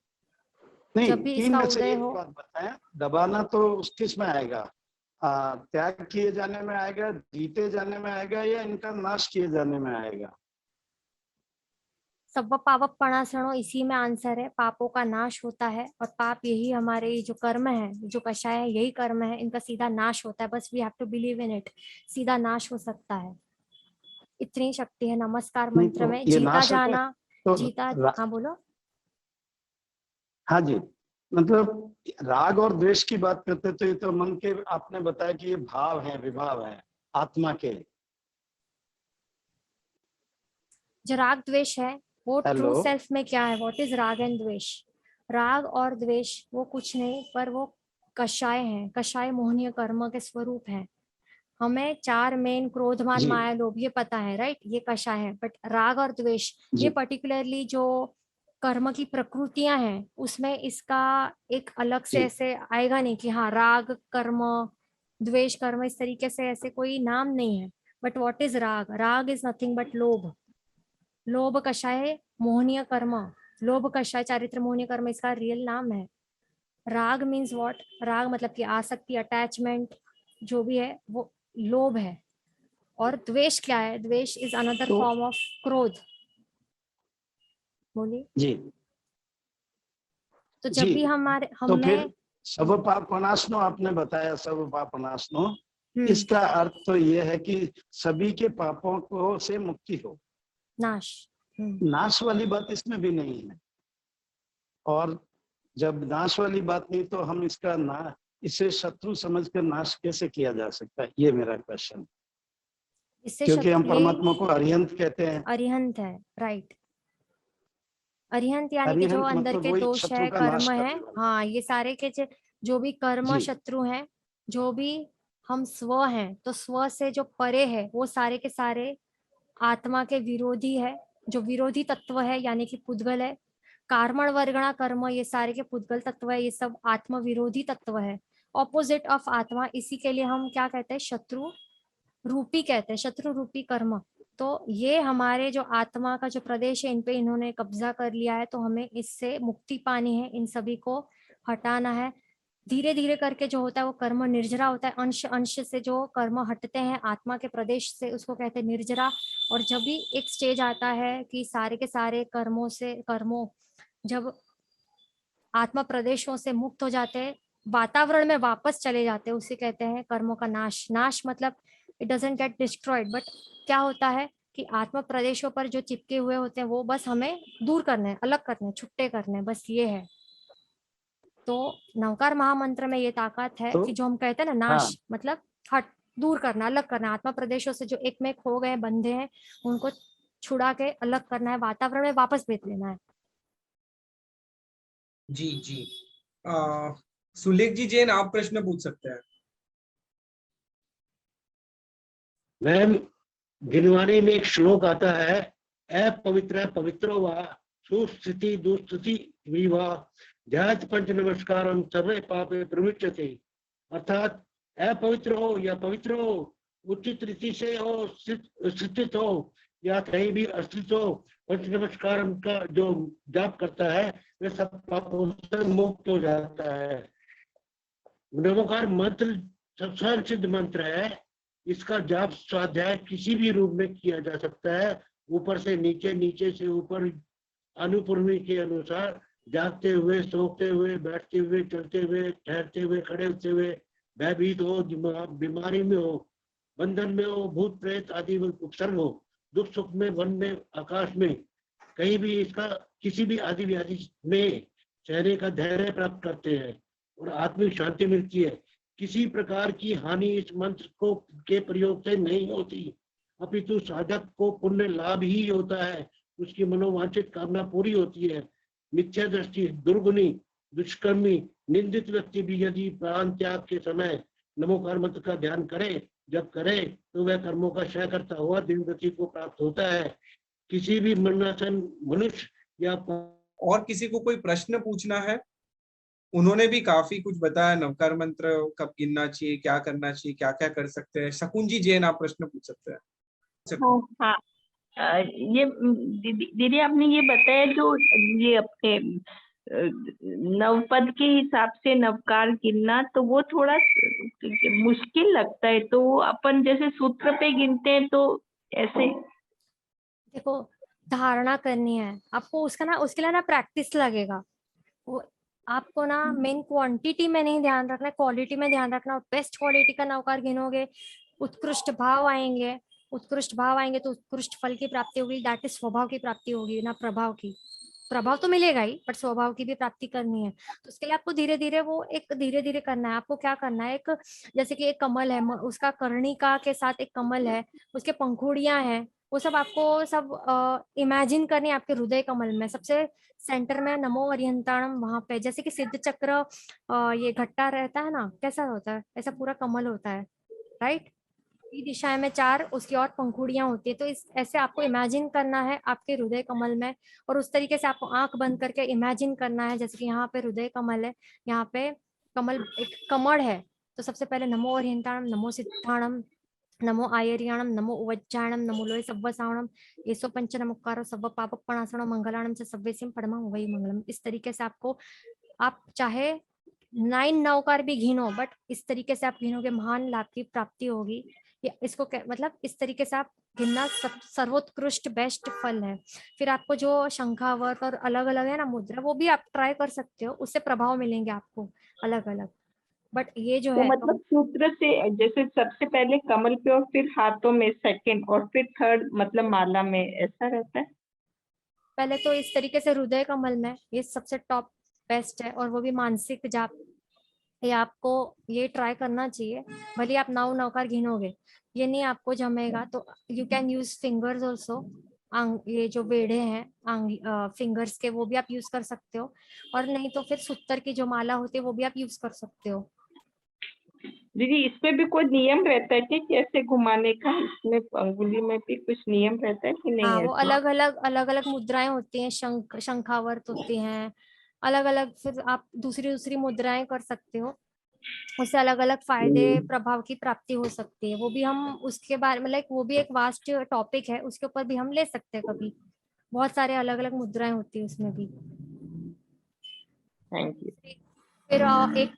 नहीं, जब भी तीन इसका में से उदय एक हो, बात बताएं। दबाना तो उस किस में आएगा? त्याग किए जाने में आएगा, जीते जाने में आएगा, या इनका नाश किए जाने में आएगा? सब पावक पणासणो, इसी में आंसर है। पापों का नाश होता है और पाप यही हमारे ये जो कर्म है, जो कषाय है, यही कर्म है, इनका सीधा नाश होता है। बस we have to believe in it, सीधा नाश हो सकता है। इतनी शक्ति है नमस्कार नहीं मंत्र तो में। ये जीता नाश होता है जाना, तो जीता, हाँ बोलो। हाँ जी, मतलब राग और द्वेष की बात करते तो ये तो मन के, आपने बताया कि ये भाव है, विभाव है आत्मा के। जो राग द्वेष है वो ट्रू हेलो। सेल्फ में क्या है? व्हाट इज राग एंड द्वेष? राग और द्वेष वो कुछ नहीं पर वो कषाय हैं। कषाय मोहनीय कर्म के स्वरूप हैं। हमें चार मेन, क्रोधमान, जी माया, लोभ, ये पता है, राइट? ये कषाय है। बट राग और द्वेष ये जी पर्टिकुलरली जो कर्म की प्रकृतियां हैं उसमें इसका एक अलग से जी। ऐसे आएगा नहीं कि हाँ राग कर्म, द्वेष कर्म, इस तरीके से ऐसे कोई नाम नहीं है। बट व्हाट इज राग? राग इज नथिंग बट लोभ। लोभ कषाय मोहनीय कर्म, लोभ कषाय चारित्र मोहनीय कर्म इसका रियल नाम है। राग मीन्स व्हाट? राग मतलब कि आसक्ति, अटैचमेंट, जो भी है वो लोभ है। और द्वेष क्या है? द्वेष इज अनदर तो फॉर्म ऑफ क्रोध। बोलिए। जी तो जब जी, भी हमारे तो फिर हमें सब पापनाशनो आपने बताया, सब पापनाशनो, हम्म इसका अर्थ तो ये है कि सभी के पापों को से मुक्ति हो। नाश। नाश वाली बात इसमें भी नहीं है। और जब नाश वाली बात नहीं तो हम इसका ना, इसे शत्रु समझकर नाश कैसे किया जा सकता है, ये मेरा क्वेश्चन। इससे क्योंकि हम ये परमात्मा को अरिहंत कहते हैं। अरिहंत है, राइट? अरिहंत यानी कि जो अरिहंत अंदर मतलब के वही दोष शत्रु है, का नाश कर्म है, करने वाला। हाँ ये सारे के जो भी कर्म जी शत्रु हैं, जो भी हम स्व हैं, तो स्व से जो परे है वो सारे के सारे आत्मा के विरोधी है। जो विरोधी तत्व है यानी कि पुद्गल है। कार्मण वर्गणा कर्म, ये सारे के पुद्गल तत्व है। ये सब आत्म विरोधी तत्व है, ऑपोजिट ऑफ आत्मा। इसी के लिए हम क्या कहते हैं? शत्रु रूपी कहते हैं, शत्रु रूपी कर्म। तो ये हमारे जो आत्मा का जो प्रदेश है इन पे इन्होंने कब्जा कर लिया है, तो हमें इससे मुक्ति पानी है, इन सभी को हटाना है। धीरे धीरे करके जो होता है वो कर्म निर्जरा होता है। अंश अंश से जो कर्म हटते हैं आत्मा के प्रदेश से, उसको कहते हैं निर्जरा। और जब भी एक स्टेज आता है कि सारे के सारे कर्मों जब आत्मा प्रदेशों से मुक्त हो जाते हैं, वातावरण में वापस चले जाते हैं, उसे कहते हैं कर्मों का नाश। नाश मतलब it doesn't get destroyed, but क्या होता है कि आत्मा प्रदेशों पर जो चिपके हुए होते हैं वो बस हमें दूर करने हैं, अलग करने हैं, छुट्टे करने हैं, बस ये है। तो नवकार महामंत्र में ये ताकत है तो कि जो हम कहते हैं ना, हाँ, नाश मतलब हट, दूर करना, अलग करना। आत्मा प्रदेशों से जो एक में खो गए, बंधे हैं, उनको छुड़ा के अलग करना है, वातावरण में वापस भेज लेना है। जी जी। सुलेख जी जैन आप प्रश्न पूछ सकते हैं। मैम, गिनवाणी में एक श्लोक आता है, अपवित्र पवित्रो वा सुस्थिति दुस्थिति विवा ध्यात पंच नमस्कारम सर्वे पापे प्रमुच्यते। अर्थात अपवित्र हो या पवित्र हो, उचित रीति से हो, स्थित हो या कहीं भी अस्तित्व हो, पंच नमस्कारम का जो जाप करता है वह सब पापों से मुक्त हो जाता है। नमोकार मंत्र सबसे सिद्ध मंत्र है। इसका जाप स्वाध्याय किसी भी रूप में किया जा सकता है, ऊपर से नीचे, नीचे से ऊपर, अनुपूर्वी के अनुसार, जागते हुए, सोते हुए, बैठते हुए, चलते हुए, ठहरते हुए, खड़े होते हुए, भयभीत हो, बीमारी में हो, बंधन में हो, भूत प्रेत आदि में उपसर्ग हो, दुख सुख में, वन में, आकाश में, कहीं भी इसका किसी भी आदि व्याधि में चेहरे का धैर्य प्राप्त करते हैं और आत्मिक शांति मिलती है। किसी प्रकार की हानि इस मंत्र को के प्रयोग से नहीं होती, अपितु साधक को पुण्य लाभ ही होता है, उसकी मनोवांछित कामना पूरी होती है। मिथ्या दृष्टि, दुर्गुणी, दुष्कर्मी, निंदित व्यक्ति भी यदि प्राण त्याग के समय नमोकार मंत्र का ध्यान करे, जब करे, तो वह कर्मों का क्षय करता हुआ दिव्य गति को प्राप्त होता है। किसी भी मरणासन मनुष्य या और किसी को कोई प्रश्न पूछना है? उन्होंने भी काफी कुछ बताया, नवकार मंत्र कब गिनना चाहिए, क्या करना चाहिए, क्या क्या कर सकते हैं। शकुन जी जैन, आप प्रश्न पूछ सकते हैं। हाँ, ये दीदी आपने ये बताया जो ये अपने नवपद के हिसाब से नवकार गिनना, तो वो थोड़ा मुश्किल लगता है। तो अपन जैसे सूत्र पे गिनते हैं तो ऐसे देखो, धारणा करनी है आपको, उसका ना, उसके लिए ना प्रैक्टिस लगेगा। वो आपको ना मेन क्वांटिटी में नहीं ध्यान रखना है, क्वालिटी में ध्यान रखना। बेस्ट क्वालिटी का नवकार गिनोगे, उत्कृष्ट भाव आएंगे, उत्कृष्ट भाव आएंगे तो उत्कृष्ट फल की प्राप्ति होगी। दैट इज स्वभाव की प्राप्ति होगी, ना प्रभाव की। प्रभाव तो मिलेगा ही, बट स्वभाव की भी प्राप्ति करनी है। तो उसके लिए आपको धीरे धीरे वो एक धीरे धीरे करना है। आपको क्या करना है, एक जैसे कि एक कमल है, उसका कर्णिका के साथ एक कमल है, उसके पंखुड़ियां हैं, वो सब आपको सब इमेजिन करनी है आपके हृदय कमल में। सबसे सेंटर में नमो अर्यंताणम, वहां पे जैसे कि सिद्ध चक्र ये घट्टा रहता है ना, कैसा होता है, ऐसा पूरा कमल होता है, राइट। दिशाएं में चार उसकी और पंखुड़ियां होती है। तो इस ऐसे आपको इमेजिन करना है आपके हृदय कमल में, और उस तरीके से आपको आंख बंद करके इमेजिन करना है। जैसे कि यहाँ पे हृदय कमल है, यहाँ पे कमल एक कमल है। तो सबसे पहले नमो अर्यंताणम, नमो सिद्धाणम, नमो आयर्याणम, नमो उवज्जायणम, नमो लोय सव्वसावणम, येसो पंच नमोकार सव्व पापपणासणम मंगलाणम च सव्वेसिम परमं वै मंगलम। इस तरीके से आपको, आप चाहे 9 नवकार भी गिनो, बट इस तरीके से आप गिनोगे, महान लाभ की प्राप्ति होगी। इसको मतलब इस तरीके से आप गिनना सर्वोत्कृष्ट बेस्ट फल है। फिर आपको जो शंखावर्त और अलग अलग है ना मुद्रा, वो भी आप ट्राई कर सकते हो, उससे प्रभाव मिलेंगे आपको अलग अलग। बट ये जो तो है मतलब सूत्र से जैसे सबसे पहले कमल पे और फिर हाथों में सेकंड और फिर थर्ड मतलब माला में, ऐसा रहता है। पहले तो इस तरीके से हृदय कमल में ये सबसे टॉप बेस्ट है, और वो भी मानसिक जाप। ये आपको ये ट्राई करना चाहिए। भले आप नवकार गिनोगे, ये नहीं आपको जमेगा तो you can use fingers also. ये जो बेड़े हैं फिंगर्स के, वो भी आप यूज कर सकते हो। और नहीं तो फिर सूत्र की जो माला होती है वो भी आप यूज कर सकते हो। दीदी इसमें भी कोई नियम रहता है कि कैसे घुमाने का, इसमें अंगुली में भी कुछ नियम रहता है कि नहीं? हाँ, वो ऐसे अलग अलग मुद्राएं होती हैं, शंखावर्त होती हैं अलग अलग। फिर आप दूसरी दूसरी मुद्राएं कर सकते हो, उससे अलग अलग फायदे प्रभाव की प्राप्ति हो सकती है। वो भी हम उसके बारे में वो भी एक वास्ट टॉपिक है, उसके ऊपर भी हम ले सकते हैं कभी। बहुत सारे अलग अलग मुद्राएं होती है उसमें भी। Thank you. फिर एक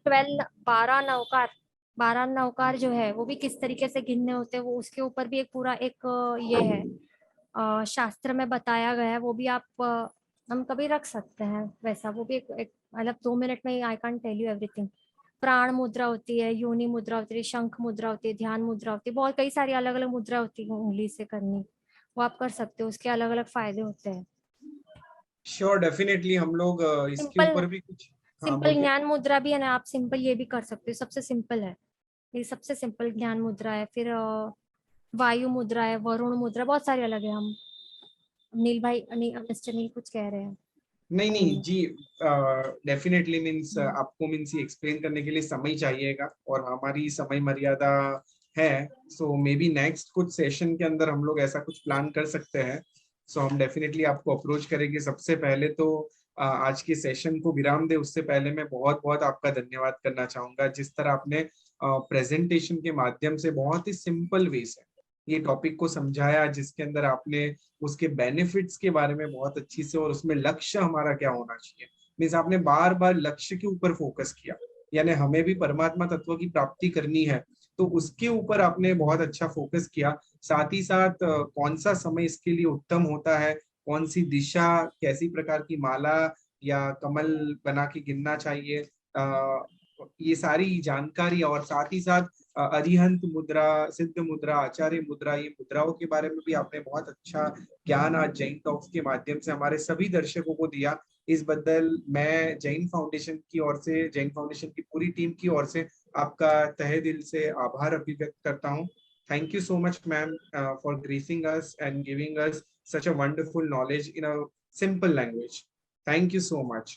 12 नवकार जो है वो भी किस तरीके से गिनने होते हैं, वो उसके ऊपर भी एक पूरा एक ये है, शास्त्र में बताया गया है। वो भी आप हम कभी रख सकते हैं वैसा। वो भी एक मतलब 2 मिनट में I can't tell you everything. प्राण मुद्रा होती है, योनि मुद्रा होती है, शंख मुद्रा होती है, ध्यान मुद्रा होती है, बहुत कई सारी अलग अलग मुद्रा होती है उंगली से करनी। वो आप कर सकते हो, उसके अलग अलग फायदे होते हैं। श्योर, डेफिनेटली हम लोग इसके सिंपल ऊपर भी कुछ। हाँ सिंपल बोलिए। ज्ञान मुद्रा भी है ना, आप सिंपल ये भी कर सकते हो, सबसे सिंपल है ये, सबसे सिंपल ज्ञान मुद्रा है। फिर वायु मुद्रा है, वरुण मुद्रा, बहुत सारे अलग है। हम नील भाई, मिस्टर नील कुछ कह रहे हैं। नहीं नहीं जी, डेफिनेटली मीन्स आपको मीन्स ये एक्सप्लेन करने के लिए समय चाहिएगा, और हमारी समय मर्यादा है। सो मे बी नेक्स्ट कुछ सेशन के अंदर हम लोग ऐसा कुछ प्लान कर सकते हैं। सो हम डेफिनेटली आपको अप्रोच करेंगे। सबसे पहले तो आज के सेशन को विराम दे उससे पहले मैं बहुत बहुत आपका धन्यवाद करना चाहूंगा। जिस तरह आपने प्रेजेंटेशन के माध्यम से बहुत ही सिंपल वे से ये टॉपिक को समझाया, जिसके अंदर आपने उसके बेनिफिट्स के बारे में बहुत अच्छी से, और उसमें लक्ष्य हमारा क्या होना चाहिए, मीन्स आपने बार बार लक्ष्य के ऊपर फोकस किया। यानी हमें भी परमात्मा तत्व की प्राप्ति करनी है, तो उसके ऊपर आपने बहुत अच्छा फोकस किया। साथ ही साथ कौन सा समय इसके लिए उत्तम होता है, कौन सी दिशा, कैसी प्रकार की माला या कमल बना के गिनना चाहिए, ये सारी जानकारी, और साथ ही साथ अरिहंत मुद्रा, सिद्ध मुद्रा, आचार्य मुद्रा, ये मुद्राओं के बारे में भी आपने बहुत अच्छा ज्ञान आज जैन टॉक्स के माध्यम से हमारे सभी दर्शकों को दिया। इस बदल मैं जैन फाउंडेशन की ओर से, जैन फाउंडेशन की पूरी टीम की ओर से आपका तहे दिल से आभार अभिव्यक्त करता हूँ। Thank you so much, ma'am, for gracing us and giving us such a wonderful knowledge in a simple language. Thank you so much.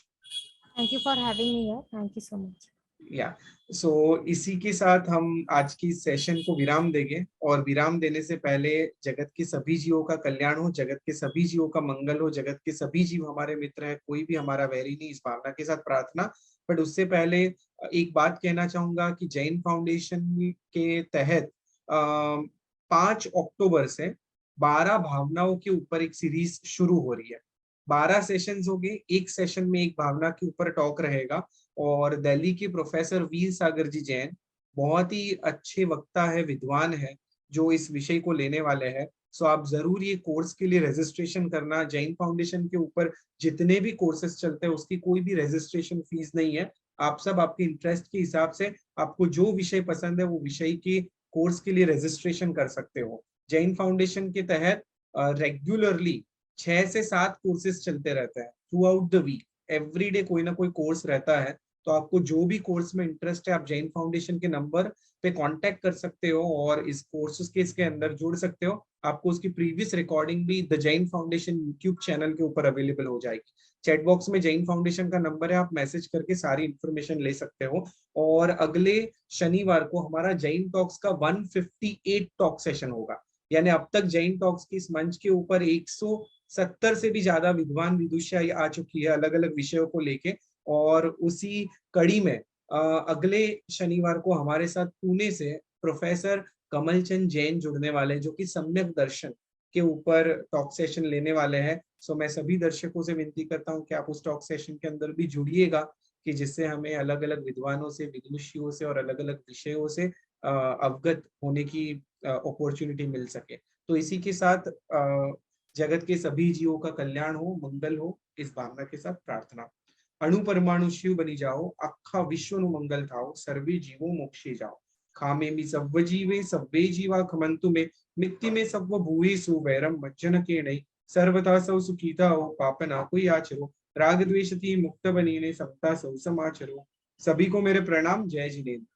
Thank you for having me here. Thank you so much. या सो इसी के साथ हम आज की session को विराम देंगे, और विराम देने से पहले जगत के सभी जीवों का कल्याण हो, जगत के सभी जीवों का मंगल हो, जगत के सभी जीव हमारे मित्र हैं, कोई भी हमारा वैरी नहीं, इस भावना के साथ प्रार्थना। बट उससे पहले एक बात कहना चाहूंगा कि जैन फाउंडेशन के तहत 5 अक्टूबर से 12 भावनाओं के ऊपर एक सीरीज शुरू हो रही है। 12 सेशंस हो गए, एक सेशन में एक भावना के ऊपर टॉक रहेगा, और दिल्ली के प्रोफेसर वीर सागर जी जैन बहुत ही अच्छे वक्ता है, विद्वान है, जो इस विषय को लेने वाले हैं। सो आप जरूर ये कोर्स के लिए रजिस्ट्रेशन करना। जैन फाउंडेशन के ऊपर जितने भी कोर्सेज चलते हैं उसकी कोई भी रजिस्ट्रेशन फीस नहीं है। आप सब आपके इंटरेस्ट के हिसाब से आपको जो विषय पसंद है वो विषय के कोर्स के लिए रजिस्ट्रेशन कर सकते हो। जैन फाउंडेशन के तहत रेगुलरली 6 से 7 कोर्सेज चलते रहते हैं throughout the week. Everyday कोई ना कोई कोर्स रहता है, तो आपको जो भी कोर्स में इंटरेस्ट है आप जैन फाउंडेशन के नंबर पे कांटेक्ट कर सकते हो और इस कोर्सेज के इसके अंदर जोड़ सकते हो। आपको उसकी प्रीवियस रिकॉर्डिंग भी the Jain foundation YouTube channel के ऊपर अवेलेबल हो जाएगी। चैट बॉक्स में जैन फाउंडेशन का नंबर है, आप मैसेज करके सारी इंफॉर्मेशन ले सकते हो। और अगले शनिवार को हमारा जैन टॉक्स का 158 टॉक सेशन होगा। यानी अब तक जैन टॉक्स की इस मंच के ऊपर 170 से भी ज्यादा विद्वान विदुषी आ चुकी है अलग अलग विषयों को लेके। और उसी कड़ी में अगले शनिवार को हमारे साथ पुणे से प्रोफेसर कमलचंद जैन जुड़ने वाले हैं, जो कि सम्यक दर्शन के ऊपर टॉक सेशन लेने वाले हैं। सो मैं सभी दर्शकों से विनती करता हूं कि आप उस टॉक सेशन के अंदर भी जुड़िएगा, कि जिससे हमें अलग अलग विद्वानों से, विदुषियों से और अलग अलग विषयों से अवगत होने की अपॉर्चुनिटी मिल सके। तो इसी के साथ जगत के सभी जीवों का कल्याण हो, मंगल हो, इस भावना के साथ प्रार्थना। अणु परमाणु शिव बनी जाओ, अखा विश्व नु मंगल थाओ, सर्वे जीवो मोक्षे जाओ। खामे मी सव्व जीवे सव्वे जीवा खमंतु में, मित्ति में सव्व भूयेषु वैरम मज्जन के नहीं। सर्वथा सौ सुखीता हो, पापना कोई आचरो, राग द्वेषति मुक्त बनीने, समता सौ समाचरो। सभी को मेरे प्रणाम। जय जिनेन्द्र।